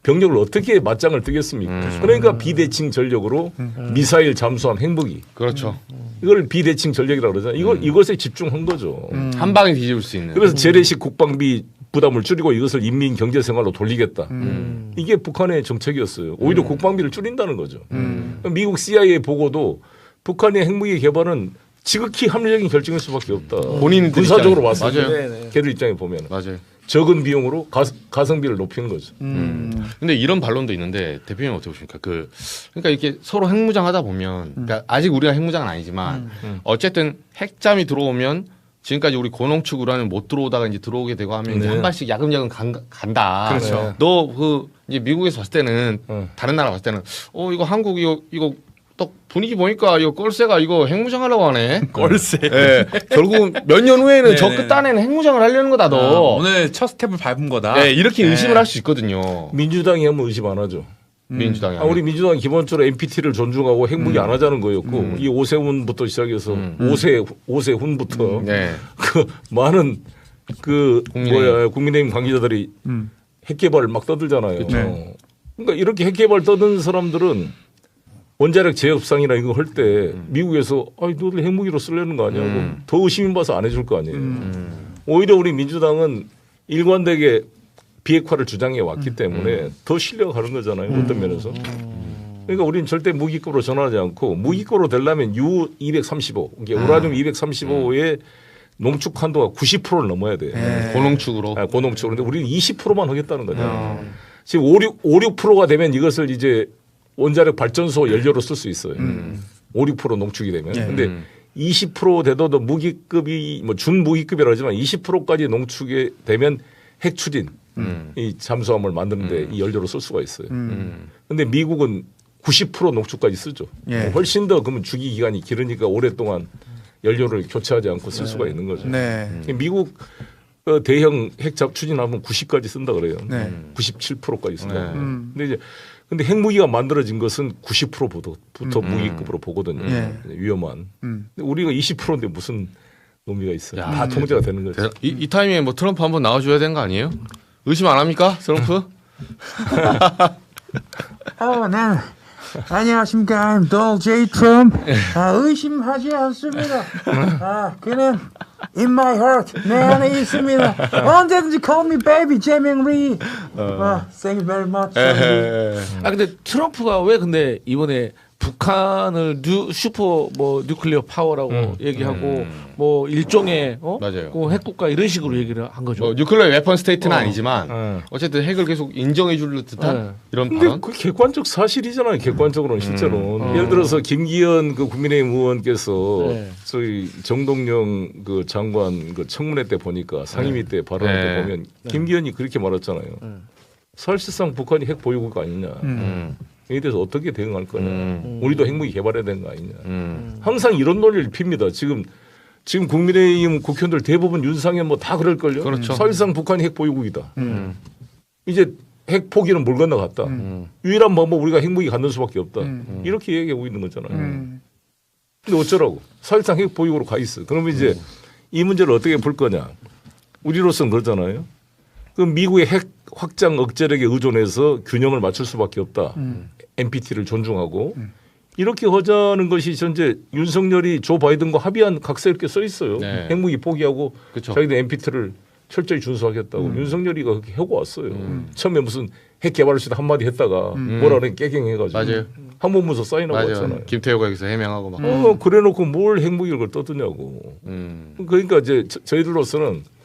Speaker 5: 병력을 어떻게 맞짱을 뜨겠습니까? 그러니까 비대칭 전력으로 미사일, 잠수함, 핵무기
Speaker 1: 그렇죠.
Speaker 5: 이걸 비대칭 전력이라고 그러잖아요. 이것에 집중한 거죠.
Speaker 1: 한 방에 뒤집을 수 있는.
Speaker 5: 그래서 재래식 국방비 부담을 줄이고 이것을 인민 경제 생활로 돌리겠다. 이게 북한의 정책이었어요. 오히려 국방비를 줄인다는 거죠. 미국 CIA 보고도 북한의 핵무기 개발은 지극히 합리적인 결정일 수밖에 없다.
Speaker 1: 본인들
Speaker 5: 군사적으로
Speaker 1: 입장에서.
Speaker 5: 봤을 때
Speaker 1: 맞아요.
Speaker 5: 걔들 입장에 보면
Speaker 1: 맞아요.
Speaker 5: 적은 비용으로 가성비를 높이는 거죠.
Speaker 1: 근데 이런 반론도 있는데 대표님 어떻게 보십니까? 그러니까 이렇게 서로 핵무장하다 보면 그러니까 아직 우리가 핵무장은 아니지만 어쨌든 핵잠이 들어오면 지금까지 우리 고농축 우라는 못 들어오다가 이제 들어오게 되고 하면 이제
Speaker 5: 네.
Speaker 1: 한 발씩 야금야금 간다.
Speaker 6: 그렇죠.
Speaker 1: 너 이제 미국에서 봤을 때는 다른 나라 봤을 때는 이거 한국 이거 또 분위기 보니까 이거 꼴세가 이거 핵무장하려고 하네.
Speaker 6: 꼴세.
Speaker 1: 예. 결국 몇 년 후에는
Speaker 6: 네.
Speaker 1: 저 끝단에는 핵무장을 하려는 거다 너.
Speaker 6: 오늘 첫 스텝을 밟은 거다.
Speaker 1: 네, 이렇게
Speaker 6: 네.
Speaker 1: 의심을 할 수 있거든요.
Speaker 5: 민주당이 하면 의심 안 하죠.
Speaker 1: 민주당이.
Speaker 5: 우리 민주당은 기본적으로 NPT를 존중하고 핵무기 안 하자는 거였고 이 오세훈부터 시작해서 오세훈부터
Speaker 1: 네.
Speaker 5: 그 많은
Speaker 1: 국민의힘.
Speaker 5: 국민의힘 관계자들이 핵 개발을 막 떠들잖아요.
Speaker 6: 네.
Speaker 5: 그러니까 이렇게 핵 개발 떠드는 사람들은 원자력 재협상이나 이거 할 때 미국에서 너들 핵무기로 쓰려는 거 아니냐고 더 의심이 봐서 안 해줄 거 아니에요. 오히려 우리 민주당은 일관되게 비핵화를 주장해 왔기 때문에 더 신뢰가 가는 거잖아요. 어떤 면에서. 그러니까 우리는 절대 무기급으로 전환하지 않고 무기급으로 되려면 U235, 우라늄 235의 농축 한도가 90%를 넘어야 돼요.
Speaker 1: 고농축으로.
Speaker 5: 고농축으로. 근데 우리는 20%만 하겠다는 거죠. 지금 5-6%가 되면 이것을 이제 원자력 발전소 연료로 쓸 수 있어요. 5-6% 농축이 되면. 근데 20% 돼도 무기급이 뭐 준무기급이라고 하지만 20%까지 농축이 되면 핵 추진 이 잠수함을 만드는데 이 연료로 쓸 수가 있어요. 근데 미국은 90% 농축까지 쓰죠.
Speaker 6: 예.
Speaker 5: 훨씬 더 그러면 주기 기간이 길으니까 오랫동안 연료를 교체하지 않고 쓸 수가 있는 거죠.
Speaker 6: 네.
Speaker 5: 미국 대형 핵 추진하면 90까지 쓴다 그래요.
Speaker 6: 네.
Speaker 5: 97%까지 쓴다. 근데 핵무기가 만들어진 것은 90%부터 무기급으로 보거든요. 위험한. 근데 우리가 20%인데 무슨 의미가 있어요. 다 통제가 되는 거죠.
Speaker 1: 이 타이밍에 뭐 트럼프 한번 나와줘야 되는 거 아니에요? 의심 안 합니까, 트럼프?
Speaker 3: 난 안녕하십니까. I'm Donald J. Trump. 의심하지 않습니다. 그는 in my heart 내 안에 있습니다. 언제든지 call me baby 재명리. Thank you very much.
Speaker 2: 근데 트럼프가 왜 근데 이번에 북한을 슈퍼 뭐 뉴클리어 파워라고 얘기하고 뭐 일종의
Speaker 1: 맞아요.
Speaker 2: 그 핵국가 이런 식으로 얘기를 한 거죠.
Speaker 1: 뭐 뉴클리어 웨펀 스테이트는 아니지만 어쨌든 핵을 계속 인정해 줄 듯한 이런
Speaker 5: 근데
Speaker 1: 발언.
Speaker 5: 그 객관적 사실이잖아요. 객관적으로는 실제로. 예를 들어서 김기현 그 국민의힘 의원께서
Speaker 2: 네.
Speaker 5: 저희 정동영 그 장관 그 청문회 때 보니까 상임위 때 발언할 때
Speaker 1: 네.
Speaker 5: 보면 김기현이 그렇게 말했잖아요. 사실상 북한이 핵 보유국 아니냐. 이에 대해서 어떻게 대응할 거냐. 우리도 핵무기 개발해야 되는 거 아니냐. 항상 이런 논리를 핍니다. 지금 국민의힘 국회의원들 대부분 윤상현 뭐 다 그럴걸요.
Speaker 1: 그렇죠.
Speaker 5: 사실상 북한이 핵 보유국이다. 이제 핵 포기는 물 건너갔다. 유일한 방법 우리가 핵무기 갖는 수밖에 없다. 이렇게 얘기하고 있는 거잖아요. 근데 어쩌라고. 사실상 핵 보유국으로 가 있어. 그러면 이제 이 문제를 어떻게 풀 거냐. 우리로서는 그러잖아요. 그럼 미국의 핵 확장 억제력에 의존해서 균형을 맞출 수밖에 없다. NPT를 존중하고 이렇게 하자는 것이 현재 윤석열이 조 바이든과 합의한 각서에 이렇게 써 있어요.
Speaker 1: 네.
Speaker 5: 핵무기 포기하고
Speaker 1: 그쵸.
Speaker 5: 자기들 NPT를 철저히 준수하겠다고 윤석열이가 그렇게 하고 왔어요. 처음에 무슨 핵 개발을 시다 한마디 했다가 뭐라 그래 깨갱해가지고
Speaker 1: 맞아요.
Speaker 5: 항복문서 사인하고
Speaker 1: 맞아요.
Speaker 5: 왔잖아요.
Speaker 1: 김태호가 여기서 해명하고 막.
Speaker 5: 그래놓고 뭘 핵무기를 그걸 떠드냐고. 그러니까 이제 저희들로서는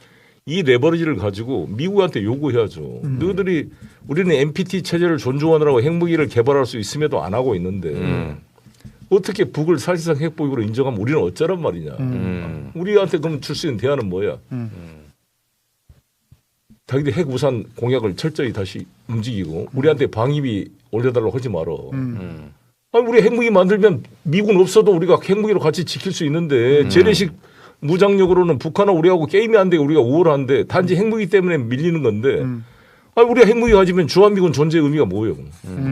Speaker 5: 이 레버리지를 가지고 미국한테 요구해야죠. 너희들이 우리는 NPT 체제를 존중하느라고 핵무기를 개발할 수 있음에도 안 하고 있는데 어떻게 북을 사실상 핵보유국으로 인정하면 우리는 어쩌란 말이냐. 우리한테 그럼 줄 수 있는 대안은 뭐야. 자기들 핵 우산 공약을 철저히 다시 움직이고 우리한테 방위비 올려달라고 하지 말어. 아니 우리 핵무기 만들면 미군 없어도 우리가 핵무기로 같이 지킬 수 있는데 재래식 무장력으로는 북한하고 우리하고 게임이 안 돼. 우리가 우월한데 단지 핵무기 때문에 밀리는 건데 아니 우리가 핵무기 가지면 주한미군 존재의 의미가 뭐예요?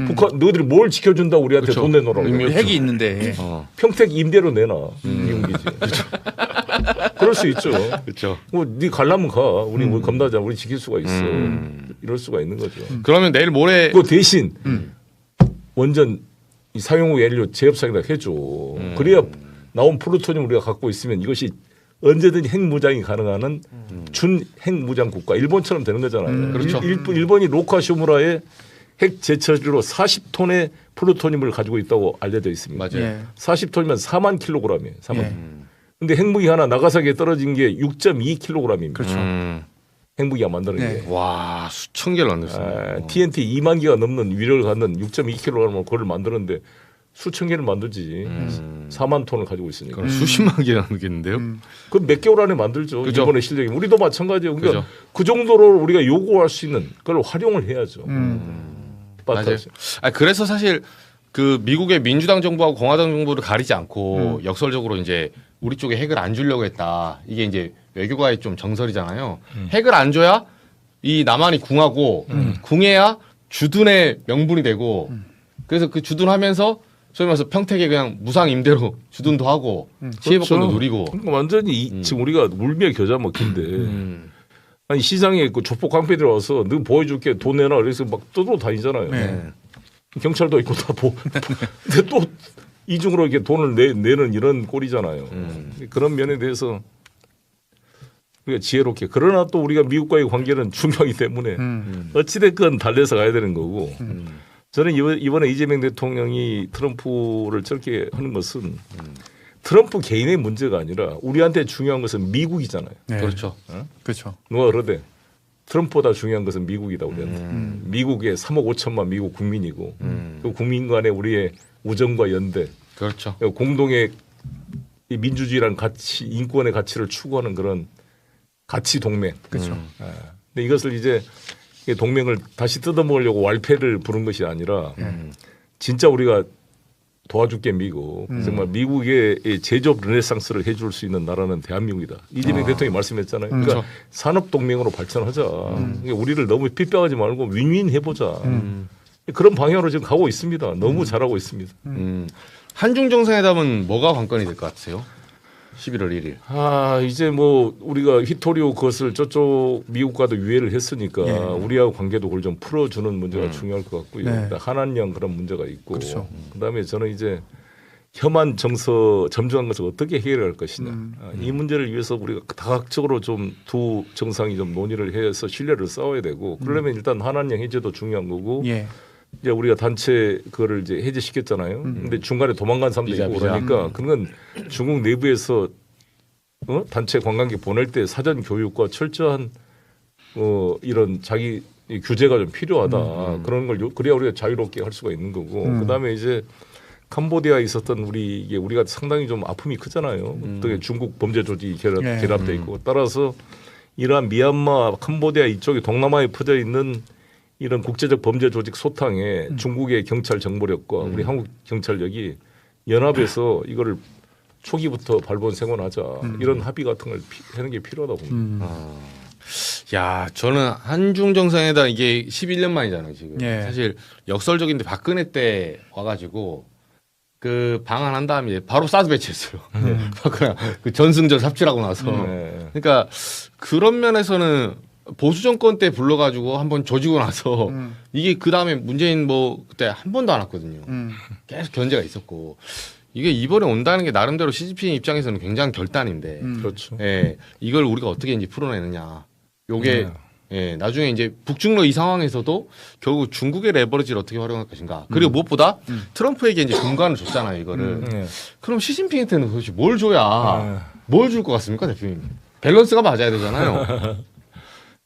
Speaker 5: 북한 너희들이 뭘 지켜준다고 우리한테
Speaker 1: 그렇죠.
Speaker 5: 돈 내놓으라고.
Speaker 7: 핵이 있는데
Speaker 5: 평택 임대로 내놔. 미군기지. 그럴 수 있죠.
Speaker 1: 그렇죠.
Speaker 5: 뭐네 갈라면 가. 우리 뭐 겁나자. 우리 지킬 수가 있어. 이럴 수가 있는 거죠.
Speaker 1: 그러면 내일 모레
Speaker 5: 그 대신 원전 이 사용 후 연료 재협상이나 해줘. 그래야 나온 플루토늄 우리가 갖고 있으면 이것이 언제든지 핵무장이 가능한 준 핵무장 국가 일본처럼 되는 거잖아요.
Speaker 1: 그렇죠.
Speaker 5: 일본이 로카쇼무라의 핵 제처리로 40톤의 플루토늄을 가지고 있다고 알려져 있습니다.
Speaker 1: 맞아요.
Speaker 6: 예.
Speaker 5: 40톤이면 4만 킬로그램이에요. 4만. 근데 핵무기 하나 나가사키에 떨어진 게 6.2킬로그램입니다.
Speaker 6: 그렇죠.
Speaker 5: 핵무기가 만드는
Speaker 6: 네.
Speaker 5: 게.
Speaker 1: 와 수천 개를 만들었어요.
Speaker 5: TNT 2만 개가 넘는 위력을 갖는 6.2kg을 그걸 만드는데 수천 개를 만들지 4만 톤을 가지고 있으니까.
Speaker 1: 그럼 수십만 개가 넘겠는데요.
Speaker 5: 그럼 몇 개월 안에 만들죠.
Speaker 1: 그죠.
Speaker 5: 일본의 실력이. 우리도 마찬가지예요. 그러니까
Speaker 1: 그죠.
Speaker 5: 그 정도로 우리가 요구할 수 있는 그걸 활용을 해야죠.
Speaker 1: 맞아요. 그래서 사실 그 미국의 민주당 정부하고 공화당 정부를 가리지 않고 역설적으로 이제 우리 쪽에 핵을 안 주려고 했다. 이게 이제 외교가의 좀 정설이잖아요. 핵을 안 줘야 이 남한이 궁하고 궁해야 주둔의 명분이 되고 그래서 그 주둔하면서 소위 말해서 평택에 그냥 무상 임대로 주둔도 하고 시해복권도 누리고.
Speaker 5: 그러니까 완전히 지금 우리가 울며 겨자 먹기인데 아니 시장에 그 조폭 깡패 들어와서 너 보여줄게 돈 내놔 그래서 막 떠들어 다니잖아요.
Speaker 6: 네.
Speaker 5: 경찰도 있고 다 근데 또 이중으로 이렇게 돈을 내는 이런 꼴이잖아요. 그런 면에 대해서 우리가 지혜롭게 그러나 또 우리가 미국과의 관계는 중요하기 때문에 어찌됐건 달래서 가야 되는 거고 저는 이번에 이재명 대통령이 트럼프를 저렇게 하는 것은 트럼프 개인의 문제가 아니라 우리한테 중요한 것은 미국이잖아요.
Speaker 6: 네.
Speaker 1: 그렇죠.
Speaker 6: 그렇죠.
Speaker 5: 누가 그러대 트럼프보다 중요한 것은 미국이다 우리한테. 미국의 3억 5천만 미국 국민이고 그 국민 간의 우리의 우정과 연대
Speaker 1: 그렇죠.
Speaker 5: 공동의 이 민주주의라는 가치 인권의 가치를 추구하는 그런 가치 동맹.
Speaker 6: 그렇죠.
Speaker 5: 근데 이것을 이제 이 동맹을 다시 뜯어먹으려고 wal패를 부른 것이 아니라 진짜 우리가 도와줄게 미국. 정말 미국의 이 제조업 르네상스를 해줄 수 있는 나라는 대한민국이다. 이재명 대통령이 말씀했잖아요. 그러니까 산업 동맹으로 발전하자. 그러니까 우리를 너무 핍박하지 말고 윈윈 해보자. 그런 방향으로 지금 가고 있습니다. 너무 잘하고 있습니다.
Speaker 1: 한중 정상회담은 뭐가 관건이 될 것 같으세요? 11월 1일.
Speaker 5: 아 이제 뭐 우리가 휘토리오 그것을 저쪽 미국과도 유예를 했으니까
Speaker 6: 예.
Speaker 5: 우리하고 관계도 그걸 좀 풀어주는 문제가 중요할 것 같고요.
Speaker 6: 네.
Speaker 5: 한한령 그런 문제가 있고
Speaker 6: 그렇죠.
Speaker 5: 그다음에 저는 이제 혐한 정서 점정한 것을 어떻게 해결할 것이냐 이 문제를 위해서 우리가 다각적으로 좀 두 정상이 좀 논의를 해서 신뢰를 쌓아야 되고 그러려면 일단 한한령 해제도 중요한 거고
Speaker 6: 예.
Speaker 5: 이제 우리가 단체 그거를 이제 해제시켰잖아요. 근데 중간에 도망간 사람도 있고 그러니까 그런 건 중국 내부에서 단체 관광객 보낼 때 사전 교육과 철저한 이런 자기 규제가 좀 필요하다. 그런 걸 그래야 우리가 자유롭게 할 수가 있는 거고. 그다음에 이제 캄보디아에 있었던 우리가 상당히 좀 아픔이 크잖아요. 또 중국 범죄 조직이 결합돼 있고 따라서 이러한 미얀마, 캄보디아 이쪽에 동남아에 퍼져 있는 이런 국제적 범죄 조직 소탕에 중국의 경찰 정보력과 우리 한국 경찰력이 연합해서 이거를 초기부터 발본색원하자 이런 합의 같은 걸 하는 게 필요하다고 봅니다.
Speaker 1: 야, 저는 한중 정상회담 이게 11년 만이잖아요 지금.
Speaker 6: 예.
Speaker 1: 사실 역설적인데 박근혜 때 와가지고 그 방한한 다음에 바로 사드 배치했어요. 박근혜 그 전승절 삽질하고 나서. 그러니까 그런 면에서는 보수 정권 때 불러가지고 한번 조지고 나서 이게 그 다음에 문재인 뭐 그때 한 번도 안 왔거든요. 계속 견제가 있었고 이게 이번에 온다는 게 나름대로 시진핑 입장에서는 굉장히 결단인데.
Speaker 5: 그렇죠.
Speaker 1: 예, 이걸 우리가 어떻게 이제 풀어내느냐. 요게 예, 나중에 이제 북중러 이 상황에서도 결국 중국의 레버리지를 어떻게 활용할 것인가. 그리고 무엇보다 트럼프에게 이제 공간을 줬잖아요, 이거를. 그럼 시진핑한테는 도대체 뭘 줘야 뭘 줄 것 같습니까, 대표님? 밸런스가 맞아야 되잖아요.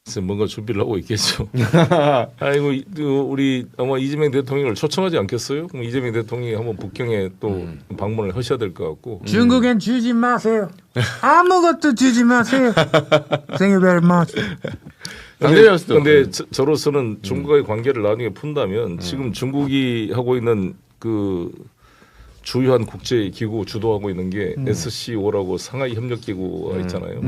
Speaker 5: 그래서 뭔가 준비를 하고 있겠죠. 아이고 우리 아마 이재명 대통령을 초청하지 않겠어요? 그럼 이재명 대통령이 한번 북경에 또 방문을 하셔야 될 것 같고.
Speaker 3: 중국엔 주지 마세요. 아무것도 주지 마세요. Thank you very much.
Speaker 5: 근데 저로서는 중국과의 관계를 나중에 푼다면 지금 중국이 하고 있는 그 주요한 국제 기구 주도하고 있는 게 SCO라고 상하이 협력 기구가 있잖아요.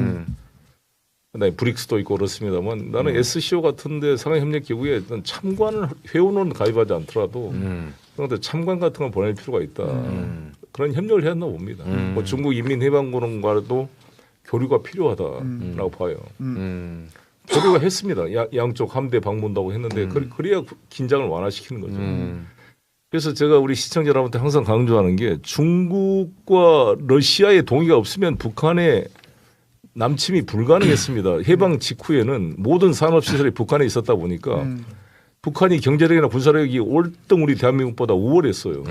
Speaker 5: 그다음에 브릭스도 있고 그렇습니다만 나는 SCO 같은데 상하이 협력 기구에 참관을 회원은 가입하지 않더라도 그런데 참관 같은 걸 보낼 필요가 있다. 그런 협력을 해야 한다고 봅니다. 뭐 중국 인민해방군과도 교류가 필요하다라고 봐요. 교류가 했습니다. 양쪽 함대 방문다고 했는데 그래야 긴장을 완화시키는 거죠. 그래서 제가 우리 시청자 여러분한테 항상 강조하는 게 중국과 러시아의 동의가 없으면 북한의 남침이 불가능했습니다. 해방 직후에는 모든 산업시설이 북한에 있었다 보니까 북한이 경제력이나 군사력이 월등 우리 대한민국보다 우월했어요.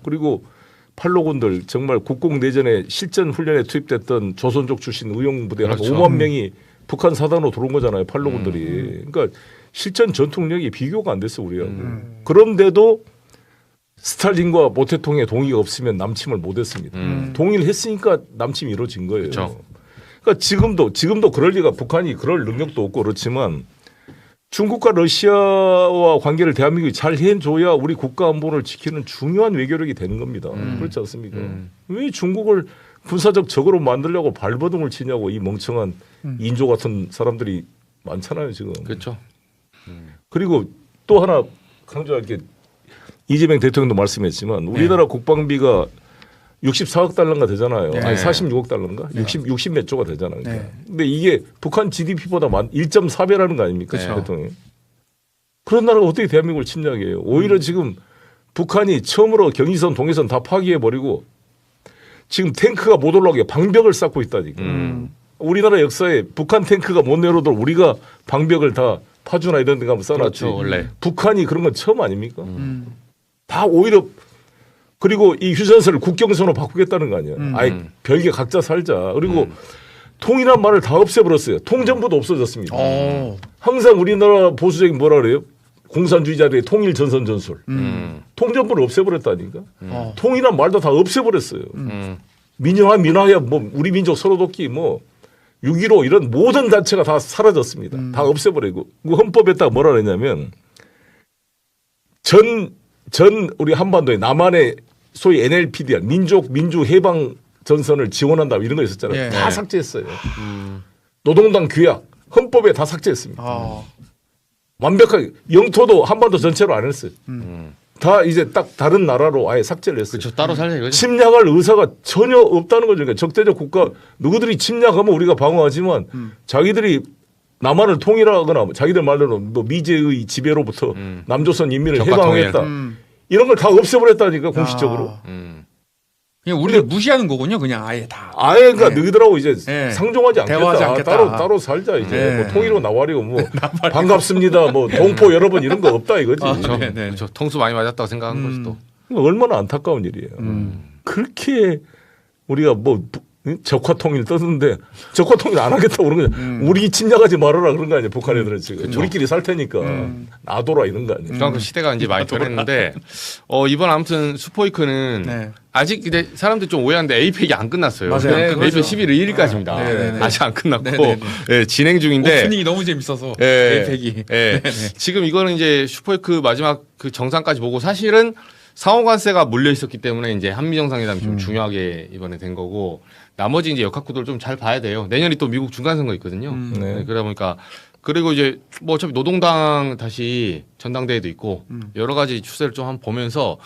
Speaker 5: 그리고 팔로군들 정말 국공내전에 실전 훈련에 투입됐던 조선족 출신 의용부대 한 5만 명이 북한 사단으로 들어온 거잖아요. 팔로군들이. 그러니까 실전 전투력이 비교가 안 됐어 우리하고. 그런데도 스탈린과 모태통의 동의가 없으면 남침을 못했습니다. 동의를 했으니까 남침이 이루어진 거예요.
Speaker 1: 그렇죠.
Speaker 5: 그러니까 지금도 그럴 리가 북한이 그럴 능력도 없고 그렇지만 중국과 러시아와 관계를 대한민국이 잘 해줘야 우리 국가 안보를 지키는 중요한 외교력이 되는 겁니다. 그렇지 않습니까? 왜 중국을 군사적 적으로 만들려고 발버둥을 치냐고 이 멍청한 인조 같은 사람들이 많잖아요 지금.
Speaker 1: 그렇죠.
Speaker 5: 그리고 또 하나 강조할 게 이재명 대통령도 말씀했지만 우리나라 국방비가 64억 달러인가 되잖아요. 아니 46억 달러인가? 60 몇 조가 되잖아요. 근데 이게 북한 GDP보다 1.4배라는 거 아닙니까? 대통령. 그런 나라가 어떻게 대한민국을 침략해요? 오히려 지금 북한이 처음으로 경의선, 동해선 다 파기해버리고 지금 탱크가 못 올라오게 방벽을 쌓고 있다니까. 우리나라 역사에 북한 탱크가 못 내려오도록 우리가 방벽을 다 파주나 이런 데 가면 쌓아놨지.
Speaker 1: 그렇죠, 원래.
Speaker 5: 북한이 그런 건 처음 아닙니까? 다 오히려 그리고 이 휴전선을 국경선으로 바꾸겠다는 거 아니야. 아예 별개 각자 살자. 그리고 통이란 말을 다 없애버렸어요. 통전부도 없어졌습니다. 항상 우리나라 보수적인 뭐라 그래요? 공산주의자들의 통일 전선 전술. 통전부를 없애버렸다니까. 통이란 말도 다 없애버렸어요. 민영화 뭐 우리 민족 서로 돕기 뭐 6.15 이런 모든 단체가 다 사라졌습니다. 다 없애버리고 그 헌법에다가 뭐라 그랬냐면 전 우리 한반도에 남한의 소위 NLPDR 민주 해방 전선을 지원한다 이런 거 있었잖아요. 다 삭제했어요. 노동당 규약 헌법에 다 삭제했습니다. 완벽하게 영토도 한반도 전체로 안 했어요. 다 이제 딱 다른 나라로 아예 삭제를 했어요.
Speaker 1: 그렇죠. 따로 살자 이거죠.
Speaker 5: 침략할 의사가 전혀 없다는 거죠. 그러니까 적대적 국가 누구들이 침략하면 우리가 방어하지만 자기들이 남한을 통일하거나 자기들 말로는 뭐 미제의 지배로부터 남조선 인민을 해방하겠다. 이런 걸 다 없애버렸다니까 공식적으로.
Speaker 6: 그냥 우리를 무시하는 거군요. 그냥 아예 다.
Speaker 5: 아예 그러니까
Speaker 6: 네.
Speaker 5: 너희들하고 이제
Speaker 6: 네.
Speaker 5: 상종하지
Speaker 6: 대화하지
Speaker 5: 않겠다.
Speaker 6: 않겠다.
Speaker 5: 따로 살자 이제.
Speaker 6: 네.
Speaker 5: 뭐 통일이고 나발이고 뭐 반갑습니다. 뭐 동포 여러분 이런 거 없다 이거지.
Speaker 1: 그렇죠.
Speaker 6: 네, 네.
Speaker 1: 그렇죠. 통수 많이 맞았다고 생각하는 거지 또.
Speaker 5: 그러니까 얼마나 안타까운 일이에요. 그렇게 우리가 뭐 적화 통일 떴는데 적화 통일 안 하겠다고 그런 거냐. 우리 침략하지 말아라 그런 거 아니야. 북한 애들은 지금. 우리끼리 살 테니까 놔둬라 이런 거 아니야.
Speaker 1: 그만큼 시대가 이제 많이 변했는데 이번 아무튼 슈퍼위크는
Speaker 6: 네.
Speaker 1: 아직 근데 사람들 좀 오해하는데 에이펙이 안 끝났어요.
Speaker 6: 맞아요.
Speaker 1: 네,
Speaker 6: 네,
Speaker 1: 에이펙 11월 1일까지입니다.
Speaker 6: 네, 네, 네.
Speaker 1: 아직 안 끝났고
Speaker 6: 네, 네,
Speaker 1: 예, 진행 중인데
Speaker 6: 오프닝이 너무 재밌어서
Speaker 1: 예,
Speaker 6: 에이펙이.
Speaker 1: 예. 지금 이거는 이제 슈퍼위크 마지막 그 정상까지 보고 사실은 상호관세가 몰려 있었기 때문에 이제 한미 정상회담이 좀 중요하게 이번에 된 거고 나머지 이제 역학구도를 좀 잘 봐야 돼요. 내년이 또 미국 중간선거 있거든요. 네, 그러다 보니까 그리고 이제 뭐 어차피 노동당 다시 전당대회도 있고 여러 가지 추세를 좀 한번 보면서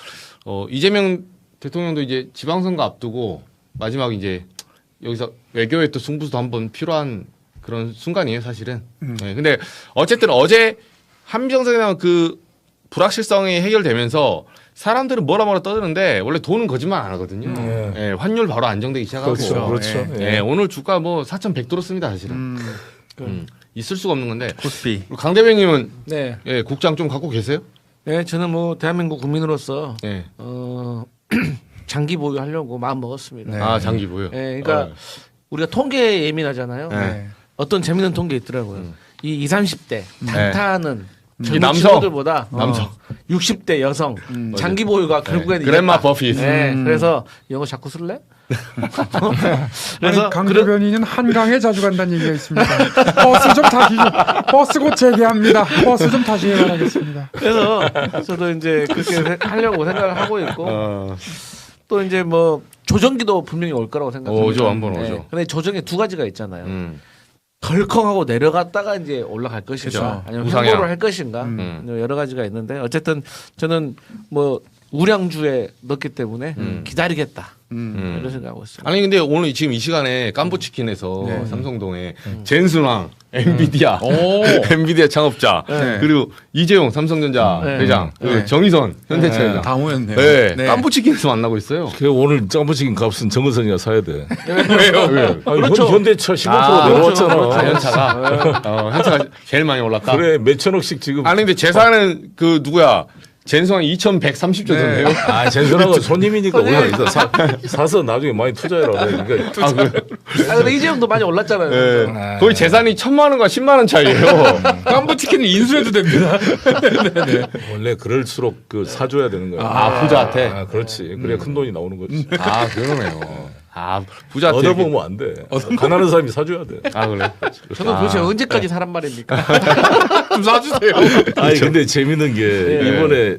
Speaker 1: 이재명 대통령도 이제 지방선거 앞두고 마지막 이제 여기서 외교의 또 승부수도 한번 필요한 그런 순간이에요, 사실은. 네, 근데 어쨌든 어제 한미 정상회담 그 불확실성이 해결되면서 사람들은 뭐라 떠드는데 원래 돈은 거짓말 안 하거든요. 예, 환율 바로 안정되기 시작하고.
Speaker 5: 그렇죠.
Speaker 1: 예, 예, 오늘 주가 뭐 4,100 습니다 사실은. 있을 수가 없는 건데.
Speaker 6: 코스피.
Speaker 1: 강 대변님은
Speaker 2: 네.
Speaker 1: 예, 국장 좀 갖고 계세요?
Speaker 2: 네, 저는 뭐 대한민국 국민으로서
Speaker 1: 예.
Speaker 2: 장기 보유하려고 마음 먹었습니다.
Speaker 6: 네.
Speaker 1: 아, 장기 보유.
Speaker 2: 네, 그러니까 우리가 통계에 예민하잖아요.
Speaker 1: 네.
Speaker 2: 어떤 재밌는 통계 있더라고요. 이 20, 30대 단타는 젊은
Speaker 1: 남성.
Speaker 2: 친구들보다
Speaker 1: 남성.
Speaker 2: 60대 여성 장기 보유가 결국에는
Speaker 1: 그랜마
Speaker 2: 이겼다.
Speaker 1: 버핏.
Speaker 2: 네, 그래서 영어 자꾸 쓸래?
Speaker 6: 그래서 강 대변인은 한강에 자주 간다는 얘기가 있습니다. 버스 좀 타시죠. 버스 곧 재개합니다. 버스 좀 타시기 바라겠습니다.
Speaker 2: 그래서 저도 이제 그렇게 하려고 생각을 하고 있고 또 이제 뭐 조정기도 분명히 올 거라고 생각합니다.
Speaker 1: 오죠, 한번 오죠.
Speaker 2: 근데 조정에 두 가지가 있잖아요.
Speaker 1: 음.
Speaker 2: 덜컹하고 내려갔다가 이제 올라갈 것인가
Speaker 1: 그죠.
Speaker 2: 아니면
Speaker 1: 우상향.
Speaker 2: 회복을 할 것인가 여러 가지가 있는데 어쨌든 저는 뭐 우량주에 넣기 때문에 기다리겠다 이런 생각하고 있습니다.
Speaker 1: 아니 근데 오늘 지금 이 시간에 깜보치킨에서 삼성동에 젠순왕 엔비디아 엔비디아 창업자 그리고 이재용 삼성전자
Speaker 2: 네.
Speaker 1: 회장 그리고 정의선 현대차 회장
Speaker 6: 다 모였네요.
Speaker 1: 네. 깜보치킨에서 만나고 있어요.
Speaker 5: 그 오늘 짬뽕치킨 값은 정은선이가 사야 돼.
Speaker 1: 왜요?
Speaker 5: 아니,
Speaker 2: 그렇죠.
Speaker 5: 현대차 15%
Speaker 1: 아,
Speaker 5: 내려왔잖아.
Speaker 1: 현차가 현차가 제일 많이 올랐다.
Speaker 5: 그래 몇 천억씩 지금.
Speaker 1: 아니 근데 재산은 그 누구야? 젠수왕 2,130조 정도예요.
Speaker 5: 아, 젠선하고 손님이니까 올라 있어. 사서 나중에 많이 투자해라. 그러니까
Speaker 1: 아, 그래.
Speaker 2: 근데 이재용도 많이 올랐잖아요.
Speaker 1: 네. 거의 재산이 1,000만 원과 10만 원 차이예요.
Speaker 6: 깜부치킨은 인수해도 됩니다.
Speaker 5: 원래 그럴수록 그 사줘야 되는 거야.
Speaker 1: 아, 부자한테.
Speaker 5: 아, 그렇지. 그래야 큰 돈이 나오는 거지.
Speaker 1: 아, 그러네요. 아, 부자한테.
Speaker 5: 얻어보면 안 돼. 가난한 사람이 사줘야 돼.
Speaker 1: 아, 그래.
Speaker 2: 저는 도대체 언제까지 사란 말입니까?
Speaker 1: 좀 사주세요.
Speaker 5: 아니 근데 재밌는 게 이번에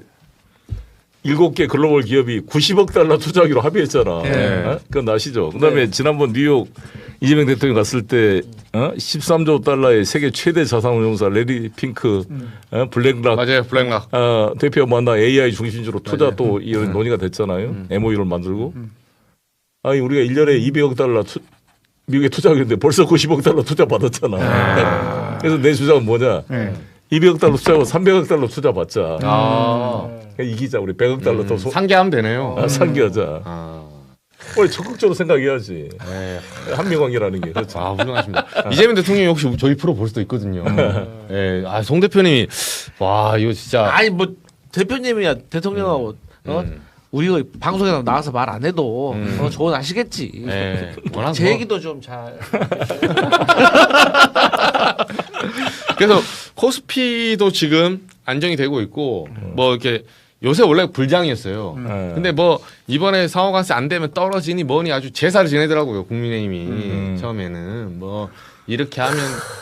Speaker 5: 7개 글로벌 기업이 90억 달러 투자하기로 합의했잖아. 어? 그건 아시죠? 그다음에 지난번 뉴욕 이재명 대통령 갔을 때 13조 달러의 세계 최대 자산운용사 레리 핑크 블랙락
Speaker 1: 맞아요, 블랙락.
Speaker 5: 대표 만나 AI 중심주로 투자 또 이런 논의가 됐잖아요. MOU를 만들고. 아니 우리가 1년에 200억 달러 미국에 투자하는데 벌써 90억 달러 투자 받았잖아. 그래서 내 주장은 뭐냐? 200억 달러 투자하고 300억 달러 투자 받자. 이기자 우리 100억 달러 더
Speaker 1: 상계하면 되네요.
Speaker 5: 상기하자. 원래 적극적으로 생각해야지.
Speaker 1: 네.
Speaker 5: 한미관계라는 게 그렇죠.
Speaker 1: 아, 훌륭하십니다. 이재명 대통령이 혹시 저희 프로 볼 수도 있거든요. 예. 아, 송 대표님이 와, 이거 진짜
Speaker 2: 아니 뭐 대표님이야 대통령하고 우리가 방송에 나와서 말 안 해도 조언 아시겠지.
Speaker 1: 예. 워낙
Speaker 2: 제
Speaker 1: 뭐-
Speaker 2: 얘기도 좀 잘.
Speaker 1: 그래서 코스피도 지금 안정이 되고 있고 뭐 이렇게 요새 원래 불장이었어요. 근데 뭐 이번에 상호관세 안 되면 떨어지니 뭐니 아주 제사를 지내더라고요. 국민의힘이 처음에는 뭐 이렇게 하면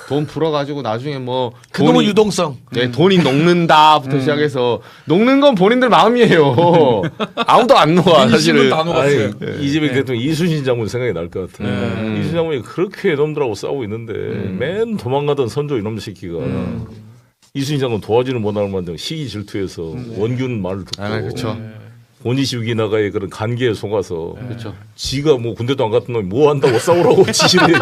Speaker 1: 돈 풀어가지고 나중에 뭐
Speaker 2: 그놈의
Speaker 1: 돈이-
Speaker 2: 유동성.
Speaker 1: 네, 돈이 녹는다부터 시작해서 녹는 건 본인들 마음이에요. 아무도 안 녹아 사실은.
Speaker 6: 다 녹았어요.
Speaker 5: 아니, 이재명 대통령 이순신 장군 생각이 날 것 같아. 이순신 장군이 그렇게 놈들하고 싸우고 있는데 맨 도망가던 선조 이놈 새끼가 이순신 장군 도와주는 못하는 만큼 시기 질투해서 원균 말을 듣고
Speaker 1: 아, 그렇죠.
Speaker 5: 오니시 유기나가의 그런 간계에 속아서
Speaker 1: 그렇죠.
Speaker 5: 지가 뭐 군대도 안 갔던 놈이 뭐 한다고 싸우라고 지시를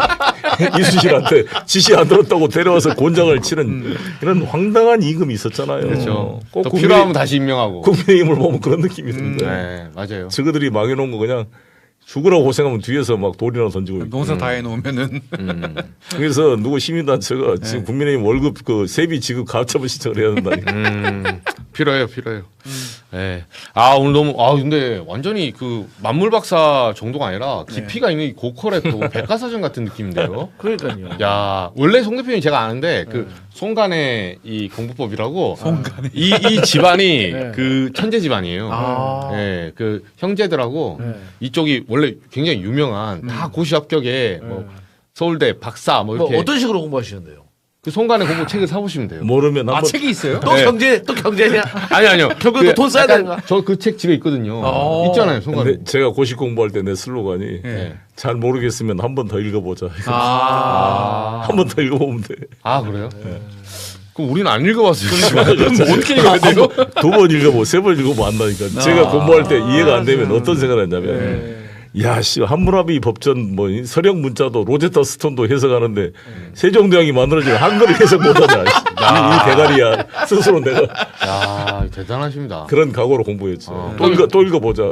Speaker 5: 이순신한테 지시 안 들었다고 데려와서 곤장을 치는 이런 황당한 임금이 있었잖아요.
Speaker 1: 그렇죠.
Speaker 5: 꼭
Speaker 1: 또 필요하면 다시 임명하고.
Speaker 5: 국민의힘을 보면 그런 느낌이 든다.
Speaker 1: 네, 맞아요.
Speaker 5: 저거들이 망해놓은 거 그냥 죽으라고 고생하면 뒤에서 막 돌이나 던지고 있고.
Speaker 6: 농사 다 해놓으면은
Speaker 5: 그래서 누구 시민단체가 지금 국민의힘 월급 그 세비 지급 가처분 신청을 해야 된다니까.
Speaker 1: 필요해요. 예. 아 오늘 너무 근데 완전히 그 만물 박사 정도가 아니라 깊이가 있는 이 고퀄의 또 백과사전 같은 느낌인데요.
Speaker 2: 그러니까요.
Speaker 1: 야 원래 송 대표님 제가 아는데 그 송간의 이 공부법이라고 이 집안이
Speaker 2: 네.
Speaker 1: 그 천재 집안이에요.
Speaker 2: 아.
Speaker 1: 예, 그 형제들하고
Speaker 2: 네.
Speaker 1: 이쪽이 원래 굉장히 유명한 다 고시 합격에 뭐 서울대 박사 뭐
Speaker 2: 뭐
Speaker 1: 이렇게
Speaker 2: 어떤 식으로 공부하시는데요?
Speaker 1: 그 송간의 공부 책을 사보시면 돼요.
Speaker 5: 모르면 한번
Speaker 6: 책이 있어요?
Speaker 2: 또 경제냐?
Speaker 1: 아니요.
Speaker 2: 결국은 돈 써야 되는 거야?
Speaker 1: 저 그 책 집에 있거든요. 있잖아요, 송간.
Speaker 5: 근데 제가 고시 공부할 때 내 슬로건이
Speaker 6: 네.
Speaker 5: 잘 모르겠으면 한 번 더 읽어보자.
Speaker 1: 한
Speaker 5: 번 더 읽어보면 돼.
Speaker 1: 그래요? 그럼 우리는 안 읽어봤어요. 그럼 뭐 어떻게 읽어야 돼요?
Speaker 5: 두 번 읽어보고 세 번 읽어보면 안다니까. 제가 공부할 때 이해가 안 되면 어떤 생각을 했냐면 야씨 함무라비 법전 뭐 서령 문자도 로제타 스톤도 해석하는데 세종대왕이 만들어진 한글을 해석 못하냐. 이 대가리야. 스스로 내가
Speaker 1: 야 대단하십니다.
Speaker 5: 그런 각오로 공부했지.
Speaker 1: 어.
Speaker 5: 또 읽어보자.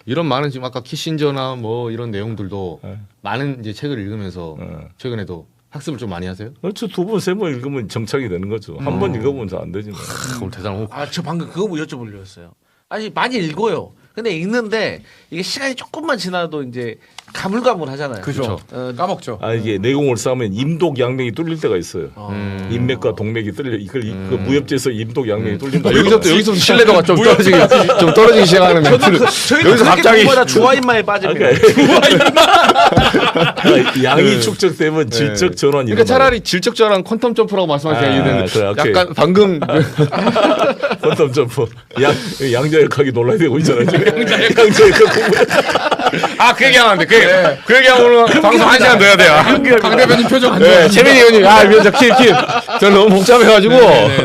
Speaker 1: 이런 많은 지금 아까 키신저나 뭐 이런 내용들도 많은 이제 책을 읽으면서 최근에도 학습을 좀 많이 하세요?
Speaker 5: 그렇죠. 두 번, 세 번 읽으면 정착이 되는 거죠. 한 번 읽어보면 잘 안 되지. 뭐.
Speaker 1: 오늘 대단하고.
Speaker 2: 저 방금 그거 여쭤보려고 했어요. 아니 많이 읽어요. 근데 읽는데 이게 시간이 조금만 지나도 이제 가물가물하잖아요.
Speaker 6: 그죠. 까먹죠.
Speaker 5: 이게 내공을 쌓으면 임독 양맥이 뚫릴 때가 있어요. 인맥과 동맥이 뚫려. 이걸 그 무협지에서 임독 양맥이 뚫린다.
Speaker 1: 여기서부터 신뢰도가 좀 떨어지기 시작하는 멘트를
Speaker 2: 저희도
Speaker 1: 여기서
Speaker 2: 그렇게
Speaker 1: 갑자기
Speaker 2: 공부하다 주화인마에 빠집니다.
Speaker 5: 양이 축적되면 질적 전환이.
Speaker 1: 그러니까 차라리 질적 저랑 퀀텀 점프라고 말씀하시는 얘기는
Speaker 5: 그래, 오케이.
Speaker 1: 약간 방금
Speaker 5: 퀀텀 점프. 양자역학이 논란이 되고 있잖아요. 양자역학 공부.
Speaker 1: 그 얘기하면 안 돼. 그 얘기하면 오늘 방송 1시간 더 해야 돼요.
Speaker 6: 강 대표님 표정 안 좋아요.
Speaker 1: 최민희 의원님 위원장 킵. 저는 너무 복잡해가지고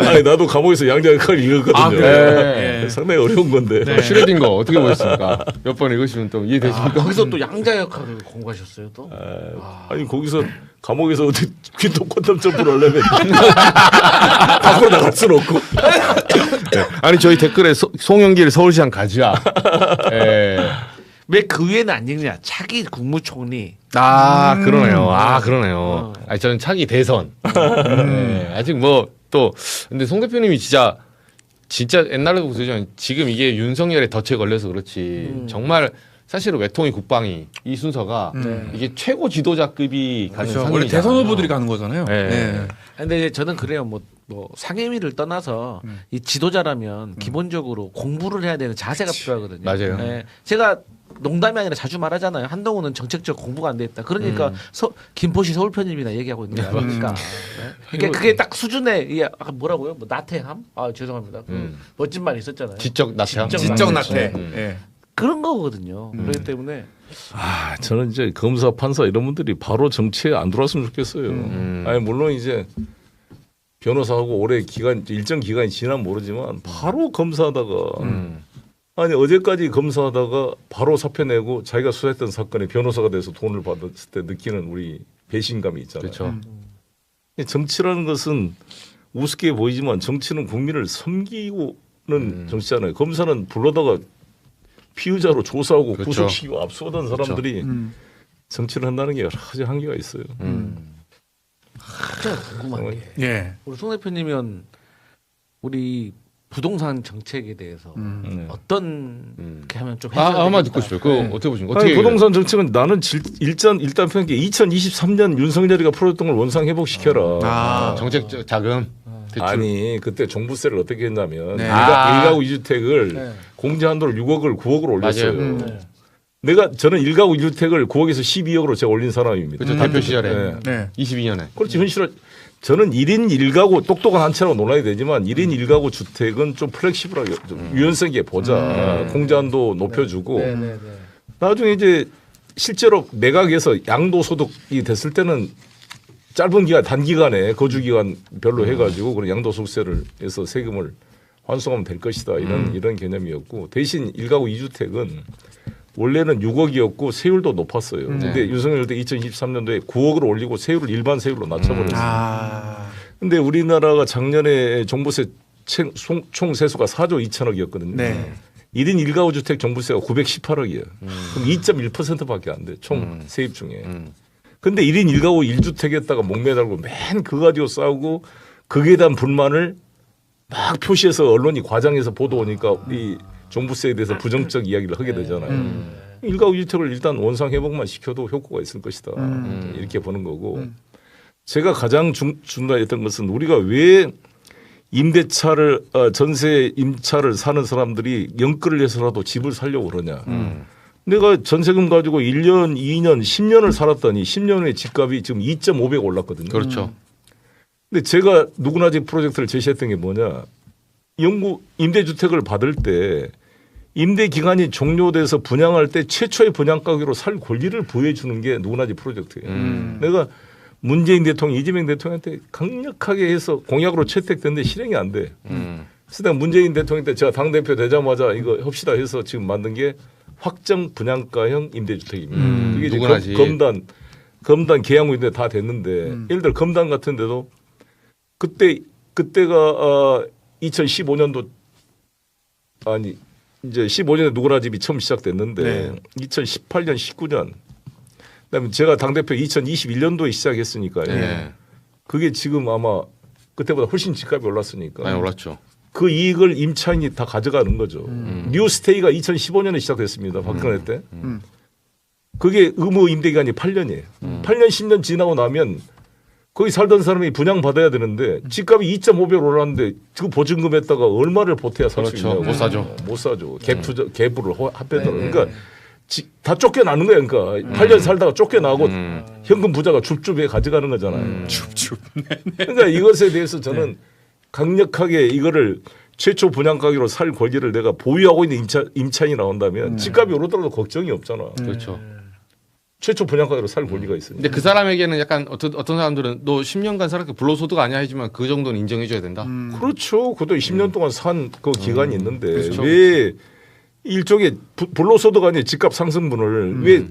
Speaker 5: 아니 나도 감옥에서 양자역학을 읽었거든요.
Speaker 1: 네.
Speaker 5: 상당히 어려운 건데.
Speaker 1: 슈레딩거 어떻게 보셨습니까? 몇 번 읽으시면 또 이해되십니까?
Speaker 2: 거기서 또 양자역학을 공부하셨어요 또?
Speaker 5: 아니 거기서 감옥에서 어떻게 퀸도 퀀텀 점프를 하려면 밖으로 나갈 수는 없고.
Speaker 1: 아니 저희 댓글에 송영길 서울시장 가지야.
Speaker 2: 왜 그 위에는 안 읽냐? 차기 국무총리.
Speaker 1: 그러네요. 아니 저는 차기 대선. 아직 뭐 또 근데 송 대표님이 진짜 옛날에도 그러지만 지금 이게 윤석열의 덫에 걸려서 그렇지 정말 사실은 외통위 국방위 이 순서가 이게 최고 지도자급이 가는
Speaker 6: 그렇죠.
Speaker 1: 상임이잖아요.
Speaker 6: 원래 대선 후보들이 가는 거잖아요.
Speaker 1: 네.
Speaker 2: 근데 이제 저는 그래요. 뭐 상임위를 떠나서 이 지도자라면 기본적으로 공부를 해야 되는 자세가 필요하거든요.
Speaker 1: 맞아요.
Speaker 2: 제가 농담이 아니라 자주 말하잖아요. 한동훈은 정책적 공부가 안 돼 있다. 그러니까 김포시 서울 편입이나 얘기하고 있는 거 아닙니까? 그러니까 그게 딱 수준의 이게 아까 뭐라고요? 뭐 나태함? 죄송합니다. 멋진 말이 있었잖아요.
Speaker 1: 지적 나태함.
Speaker 6: 지적 나태.
Speaker 2: 그런 거거든요. 그렇기 때문에
Speaker 5: 저는 이제 검사, 판사 이런 분들이 바로 정치에 안 들어왔으면 좋겠어요. 아니 물론 이제 변호사하고 오래 일정 기간이 지나면 모르지만 바로 검사하다가 아니 어제까지 검사하다가 바로 사표 내고 자기가 수사했던 사건에 변호사가 돼서 돈을 받았을 때 느끼는 우리 배신감이 있잖아요.
Speaker 1: 그렇죠.
Speaker 5: 정치라는 것은 우습게 보이지만 정치는 국민을 섬기고는 정치잖아요. 검사는 불러다가 피의자로 조사하고
Speaker 1: 그렇죠.
Speaker 5: 구속시키고 압수하던 사람들이 정치를 한다는 게 여러 가지 한계가 있어요.
Speaker 2: 진짜 궁금한 게 우리 송 대표님은 우리 부동산 정책에 대해서 어떤 게 하면 좀
Speaker 1: 한번 듣고 싶어요. 그거 어떻게 보십니까?
Speaker 5: 아니, 부동산 정책은 나는 일단 평균 2023년 윤석열이가 풀어줬던 걸 원상 회복시켜라.
Speaker 1: 정책 자금. 대출.
Speaker 5: 아니 그때 종부세를 어떻게 했냐면 일가구 2주택을 공제 한도를 6억을 9억으로 올렸어요. 저는 1가구 1주택을 9억에서 12억으로 제가 올린 사람입니다.
Speaker 1: 그렇죠. 대표 시절에 22년에.
Speaker 5: 그렇지 현실은 저는 1인 1가구 똑똑한 한 채라고 논란이 되지만 1인 1가구 주택은 좀 플렉시블하게 좀 유연성 있게 보자. 공제 한도 높여주고 나중에 이제 실제로 내각에서 양도소득이 됐을 때는 짧은 기간 단기간에 거주 기간 별로 해가지고 그런 양도소득세를 해서 세금을 환수하면 될 것이다 이런 개념이었고 대신 1가구 2주택은 원래는 6억이었고 세율도 높았어요. 근데 윤석열 때 2023년도에 9억으로 올리고 세율을 일반 세율로 낮춰버렸어요. 근데 우리나라가 작년에 종부세 총 세수가 4조 2천억이었거든요. 1인 1가구 주택 종부세가 918억이에요. 그럼 2.1%밖에 안 돼. 총 세입 중에. 근데 1인 1가구 1주택에다가 목매달고 맨 그거 가지고 싸우고 거기에 대한 불만을 막 표시해서 언론이 과장해서 보도 오니까 이 종부세에 대해서 부정적 이야기를 하게 되잖아요. 1가구 주택을 일단 원상 회복만 시켜도 효과가 있을 것이다. 이렇게 보는 거고. 제가 가장 중요했던 것은 우리가 왜 임대차를 전세 임차를 사는 사람들이 연끌을 해서라도 집을 살려고 그러냐. 내가 전세금 가지고 1년, 2년, 10년을 살았더니 10년의 집값이 지금 2.5배 올랐거든요.
Speaker 1: 그렇죠.
Speaker 5: 근데 제가 누구나 집 프로젝트를 제시했던 게 뭐냐. 영구 임대주택을 받을 때 임대 기간이 종료돼서 분양할 때 최초의 분양 가격으로 살 권리를 부여해 주는 게 누구나 집 프로젝트예요. 내가 문재인 대통령, 이재명 대통령한테 강력하게 해서 공약으로 채택됐는데 실행이 안 돼. 그래서 내가 문재인 대통령 때 제가 당대표 되자마자 이거 합시다 해서 지금 만든 게 확정 분양가형 임대주택입니다. 그게
Speaker 1: 누구나
Speaker 5: 이제 검단 계약물인데 다 됐는데 예를 들어 검단 같은 데도 그때가 2015년도 아니 이제 15년에 누구나 집이 처음 시작됐는데 2018년, 19년 그다음에 제가 당대표 2021년도에 시작했으니까요.
Speaker 1: 네.
Speaker 5: 그게 지금 아마 그때보다 훨씬 집값이 올랐으니까.
Speaker 1: 많이 올랐죠.
Speaker 5: 그 이익을 임차인이 다 가져가는 거죠. 뉴스테이가 2015년에 시작됐습니다. 박근혜 때. 그게 의무 임대기간이 8년이에요. 8년 10년 지나고 나면 거기 살던 사람이 분양받아야 되는데 집값이 2.5배 올랐는데 그 보증금에다가 얼마를 보태야 살 수
Speaker 1: 그렇죠.
Speaker 5: 있냐고.
Speaker 1: 못 사죠.
Speaker 5: 못 사죠. 갭으로 합해더라도. 그러니까 다 쫓겨나는 거예요. 그러니까 8년 살다가 쫓겨나고 현금 부자가 줍줍에 가져가는 거잖아요.
Speaker 7: 줍줍.
Speaker 5: 그러니까 이것에 대해서 저는 강력하게 이거를 최초 분양 가격으로 살 권리를 내가 보유하고 있는 임차인이 나온다면 집값이 오르더라도 걱정이 없잖아.
Speaker 1: 그렇죠.
Speaker 5: 최초 분양 가격으로 살 권리가 있으니까.
Speaker 1: 근데 그 사람에게는 약간 어떤 사람들은 너 10년간 살았고 불로소득 아니야 하지만 그 정도는 인정해줘야 된다.
Speaker 5: 그렇죠. 그것도 10년 동안 산 그 기간이 있는데
Speaker 1: 그렇죠.
Speaker 5: 왜 일종의 불로소득 아니에요. 집값 상승분을 왜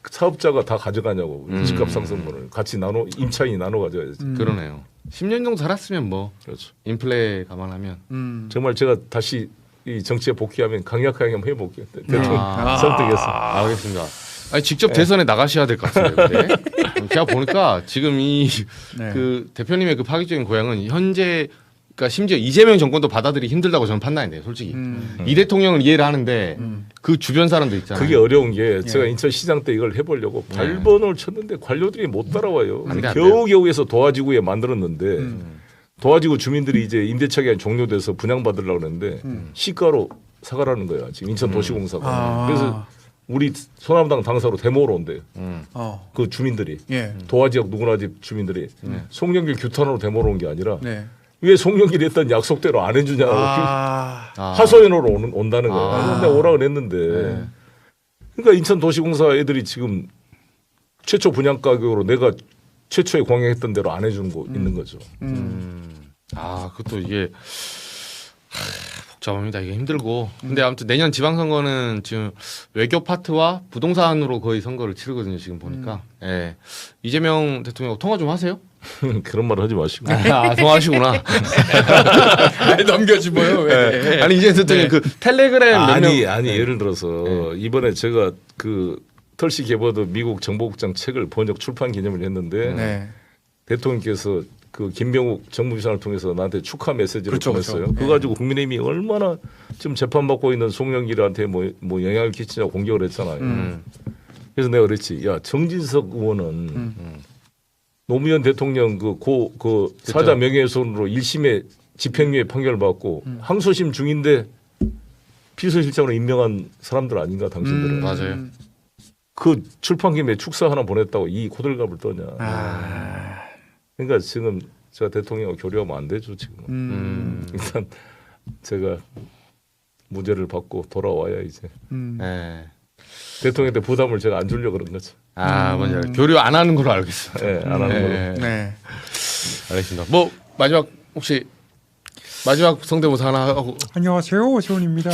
Speaker 5: 사업자가 다 가져가냐고. 집값 상승분을 같이 임차인이 나눠 가져야지.
Speaker 1: 그러네요. 10년 정도 살았으면 뭐
Speaker 5: 그렇죠.
Speaker 1: 인플레 감안하면
Speaker 5: 정말 제가 다시 이 정치에 복귀하면 강력하게 한번 해볼게요. 대통령 설득해서.
Speaker 1: 알겠습니다. 아니 직접 대선에 나가셔야 될 것 같은데. 제가 보니까 지금 그 대표님의 그 파격적인 고향은 현재 그러니까 심지어 이재명 정권도 받아들이기 힘들다고 저는 판단이 돼요, 솔직히. 이 대통령을 이해를 하는데 그 주변 사람들 있잖아요.
Speaker 5: 그게 어려운 게 제가 인천시장 때 이걸 해보려고 발번을 쳤는데 관료들이 못 따라와요.
Speaker 1: 안 돼, 안
Speaker 5: 겨우겨우해서 도화지구에 만들었는데 도화지구 주민들이 이제 임대차 기간이 종료돼서 분양받으려고 그랬는데 시가로 사가라는 거야. 지금 인천도시공사가. 그래서 우리 소남당 당사로 데모로 온대요. 그 주민들이.
Speaker 6: 예.
Speaker 5: 도화지역 누구나 집 주민들이. 송영길 규탄으로 데모로 온 게 아니라
Speaker 6: 네.
Speaker 5: 왜 송영길이 했던 약속대로 안 해주냐고 하소연으로 온다는 거야. 근데 오라 그랬는데. 그러니까 인천도시공사 애들이 지금 최초 분양 가격으로 내가 최초에 공약했던 대로 안 해주는 거 있는 거죠.
Speaker 1: 아, 그것도 이게 복잡합니다. 이게 힘들고. 근데 아무튼 내년 지방선거는 지금 외교 파트와 부동산으로 거의 선거를 치르거든요. 지금 보니까. 예. 이재명 대통령 통화 좀 하세요?
Speaker 5: 그런 말 하지 마시고.
Speaker 1: 아, 통화하시구나.
Speaker 7: 넘겨주고요. 왜?
Speaker 1: 아니 이재명 대통령 그 텔레그램 몇 명.
Speaker 5: 아니 예를 들어서 이번에 제가 그 털시 게버드 미국 정보국장 책을 번역 출판 기념을 했는데
Speaker 6: 네.
Speaker 5: 대통령께서 그 김병욱 정무비서관을 통해서 나한테 축하 메시지를
Speaker 6: 그렇죠,
Speaker 5: 보냈어요.
Speaker 6: 그렇죠.
Speaker 5: 그거 가지고 국민의힘이 얼마나 지금 재판받고 있는 송영길한테 뭐 영향을 끼치냐고 공격을 했잖아요. 그래서 내가 그랬지. 야 정진석 의원은 노무현 대통령 그 사자 명예훼손으로 1심에 집행유예 판결을 받고 항소심 중인데 비서실장으로 임명한 사람들 아닌가 당신들은.
Speaker 1: 맞아요.
Speaker 5: 그 출판김에 축사 하나 보냈다고 이 호들갑을 떠냐. 그러니까 지금 제가 대통령하고 교류하면 안 되죠 지금. 일단 제가 무죄를 받고 돌아와야 이제
Speaker 1: 예.
Speaker 5: 대통령한테 부담을 제가 안 주려고 그런 거죠.
Speaker 1: 아, 뭔지 알아요. 교류 안 하는 걸로 알고 있습니다.
Speaker 5: 네, 안 하는 걸로.
Speaker 1: 예.
Speaker 6: 네.
Speaker 1: 알겠습니다. 뭐 마지막 혹시 마지막 성대모사 하나 하고.
Speaker 6: 안녕하세요. 오세훈입니다.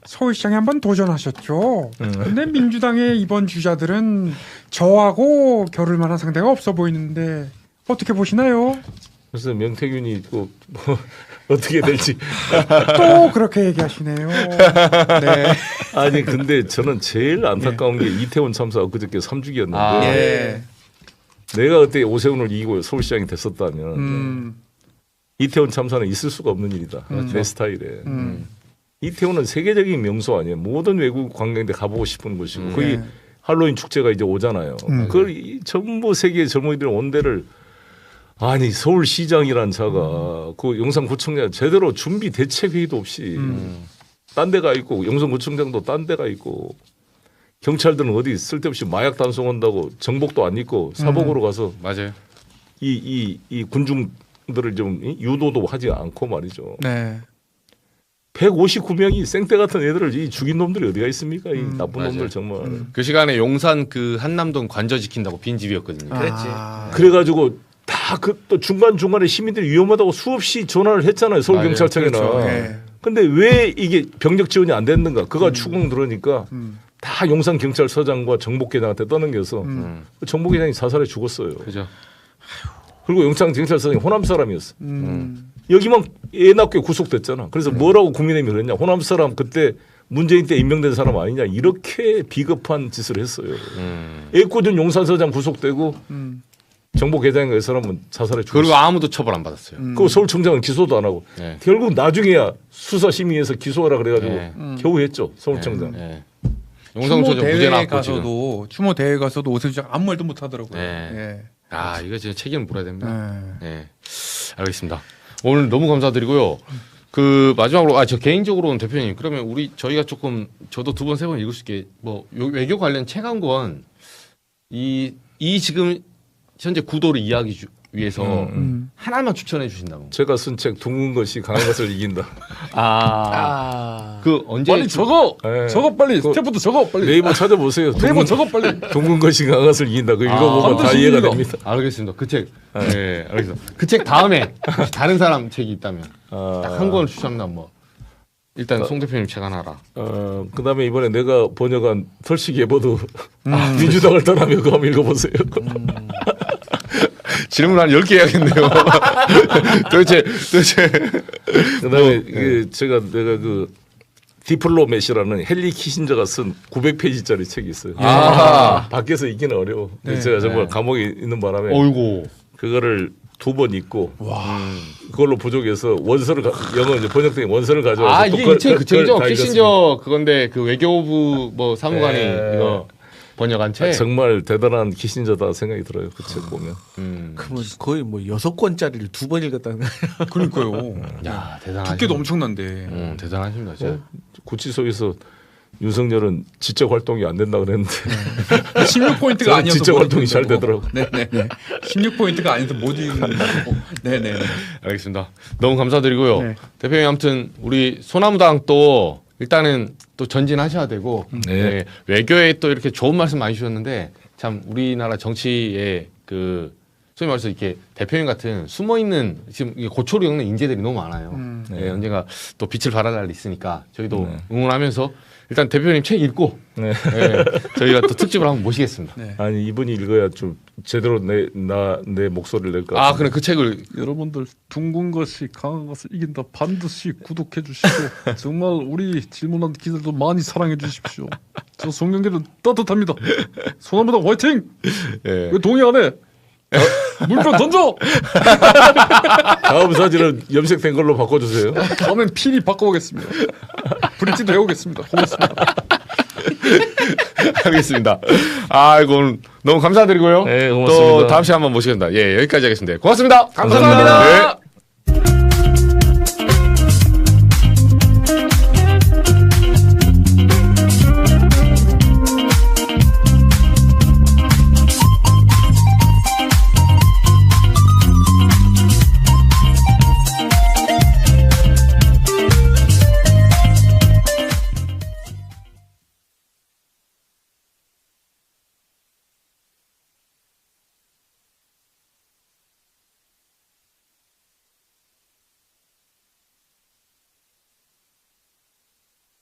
Speaker 6: 서울시장에 한번 도전하셨죠. 근데 민주당의 이번 주자들은 저하고 겨룰 만한 상대가 없어 보이는데 어떻게 보시나요?
Speaker 5: 그래서 명태균이 뭐 어떻게 될지
Speaker 6: 또 그렇게 얘기하시네요. 네.
Speaker 5: 아니 근데 저는 제일 안타까운 게 이태원 참사 그저께 3주기였는데
Speaker 1: 아,
Speaker 6: 예.
Speaker 5: 내가 그때 오세훈을 이기고 서울시장이 됐었다면 이태원 참사는 있을 수가 없는 일이다. 내 스타일에. 이태원은 세계적인 명소 아니에요. 모든 외국 관광객들 가보고 싶은 곳이고 거기 할로윈 축제가 이제 오잖아요. 그걸 전부 세계 젊은이들 온 데를 아니 서울시장이란 자가 그 용산구청장 제대로 준비 대책 회의도 없이 딴 데가 있고 용산구청장도 딴 데가 있고 경찰들은 어디 쓸데없이 마약 단속한다고 정복도 안 입고 사복으로 가서
Speaker 1: 맞아요.
Speaker 5: 이 군중들을 좀 유도도 하지 않고 말이죠.
Speaker 6: 네.
Speaker 5: 159명이 생떼 같은 애들을 이 죽인 놈들이 어디가 있습니까? 이 나쁜
Speaker 1: 맞아요.
Speaker 5: 놈들 정말.
Speaker 1: 그 시간에 용산 그 한남동 관저 지킨다고 빈집이었거든요.
Speaker 2: 그랬지.
Speaker 5: 그래가지고 다 그 또 중간 중간에 시민들이 위험하다고 수없이 전화를 했잖아요. 서울
Speaker 1: 맞아요.
Speaker 5: 경찰청이나.
Speaker 6: 그렇죠. 네.
Speaker 5: 근데 왜 이게 병력 지원이 안 됐는가? 그가 추궁 들으니까 다 용산 경찰서장과 정복계장한테 떠넘겨서 정복계장이 자살해 죽었어요.
Speaker 1: 그죠.
Speaker 5: 그리고 용산 경찰서장이 호남 사람이었어. 여기만 애 낳고 구속됐잖아. 그래서 뭐라고 국민의힘이 그랬냐? 호남 사람 그때 문재인 때 임명된 사람 아니냐? 이렇게 비겁한 짓을 했어요. 애꿎은 용산서장 구속되고 정복계장인 그 사람은 자살해 죽었어.
Speaker 1: 그리고 아무도 처벌 안 받았어요.
Speaker 5: 그 서울청장은 기소도 안 하고
Speaker 1: 네.
Speaker 5: 결국 나중에야 수사심의에서 기소하라 그래가지고
Speaker 1: 네.
Speaker 5: 겨우 했죠. 서울청장.
Speaker 1: 네.
Speaker 6: 추모
Speaker 1: 용산구청장 무죄
Speaker 6: 대회
Speaker 1: 나왔고 지금.
Speaker 6: 가서도 추모 대회 가서도 오세훈 시장 아무 말도 못 하더라고요.
Speaker 1: 네.
Speaker 6: 예.
Speaker 1: 아 이거 진짜 책임을 물어야 됩니다.
Speaker 6: 네.
Speaker 1: 네. 알겠습니다. 오늘 너무 감사드리고요. 그 마지막으로 저 개인적으로는 대표님 그러면 저희가 조금 저도 2번 3번 읽을 수 있게 뭐 외교 관련 책 한 권 이 지금 현재 구도를 이해하기 위해서 하나만 추천해 주신다면.
Speaker 5: 제가 쓴 책 둥근 것이 강한 것을 이긴다.
Speaker 1: 그 언제
Speaker 4: 빨리 적어.
Speaker 5: 네.
Speaker 4: 적어 빨리.
Speaker 5: 그
Speaker 4: 스태프도 적어 빨리.
Speaker 5: 네이버 찾아보세요.
Speaker 4: 네이버 적어 빨리.
Speaker 5: 둥근 것이 강한 것을 이긴다. 그 읽어보면 다
Speaker 4: 반드시
Speaker 5: 이해가
Speaker 4: 읽어.
Speaker 5: 됩니다.
Speaker 1: 알겠습니다. 그 책. 네, 알겠습니다. 그 책 다음에 혹시 다른 사람 책이 있다면 딱 한 권을 추천한다면 뭐 일단 송 대표님 책 하나라.
Speaker 5: 그다음에 이번에 내가 번역한 털식 예보도 민주당을 떠나며 그거 한번 읽어보세요.
Speaker 1: 질문 한 10개 해야겠네요. 도대체.
Speaker 5: 그다음에 내가 그 디플로맷이라는 헨리 키신저가 쓴 900페이지짜리 책이 있어요. 밖에서 읽기는 어려워. 그래서 제가 정말 감옥에 있는 바람에
Speaker 1: 어이고.
Speaker 5: 그거를 2번 읽고 그걸로 부족해서 원서를 영어 이제 번역된 원서를 가져와서
Speaker 1: 이게 이 책 그 책이죠.
Speaker 5: 다 읽었습니다.
Speaker 1: 키신저 그건데 그 외교부 뭐 사무관이 이거 번역한 책.
Speaker 5: 정말 대단한 키신저다 생각이 들어요. 그 책 보면.
Speaker 2: 그러면 거의 뭐 6권짜리를 2번 읽었다는 거예요.
Speaker 6: 그러니까요.
Speaker 1: 야 대단하시네.
Speaker 6: 두께도 엄청난데.
Speaker 1: 대단하십니다. 진짜.
Speaker 5: 구치소에서 윤석열은 지적 활동이 안 된다 그랬는데
Speaker 6: 16포인트가 아니어서
Speaker 5: 지적
Speaker 6: 못
Speaker 5: 활동이 잘
Speaker 6: 읽는다고.
Speaker 5: 되더라고.
Speaker 6: 네네네. 16포인트가 아니어서 못 읽는다고. 네네.
Speaker 1: 알겠습니다. 너무 감사드리고요.
Speaker 6: 네.
Speaker 1: 대표님 아무튼 우리 소나무당 또 일단은 또 전진하셔야 되고 네, 외교에 또 이렇게 좋은 말씀 많이 주셨는데 참 우리나라 정치에 그 소위 말해서 이렇게 대표님 같은 숨어 있는 지금 고초를 겪는 인재들이 너무 많아요. 네, 언젠가 또 빛을 발할 날이 있으니까 저희도 응원하면서 일단 대표님 책 읽고 저희가 또 특집을 한번 모시겠습니다.
Speaker 6: 네.
Speaker 5: 아니 이분이 읽어야 좀 제대로 내 목소리를 낼 것 같아요.
Speaker 1: 그래 그 책을
Speaker 4: 여러분들 둥근 것이 강한 것을 이긴다. 반드시 구독해 주시고 정말 우리 질문한 기자들도 많이 사랑해 주십시오. 저 송영길은 따뜻합니다. 소나무당 화이팅! 왜 동의 안 해? 물병 던져!
Speaker 5: 다음 사진은 염색된 걸로 바꿔주세요.
Speaker 4: 다음엔 필히 바꿔보겠습니다. 브릿지도 해오겠습니다. 고맙습니다.
Speaker 1: 알겠습니다. 아이고 오늘 너무 감사드리고요.
Speaker 5: 네, 고맙습니다.
Speaker 1: 또 다음 시간에 한번 모시겠습니다. 여기까지 하겠습니다. 고맙습니다.
Speaker 5: 감사합니다.
Speaker 1: 네.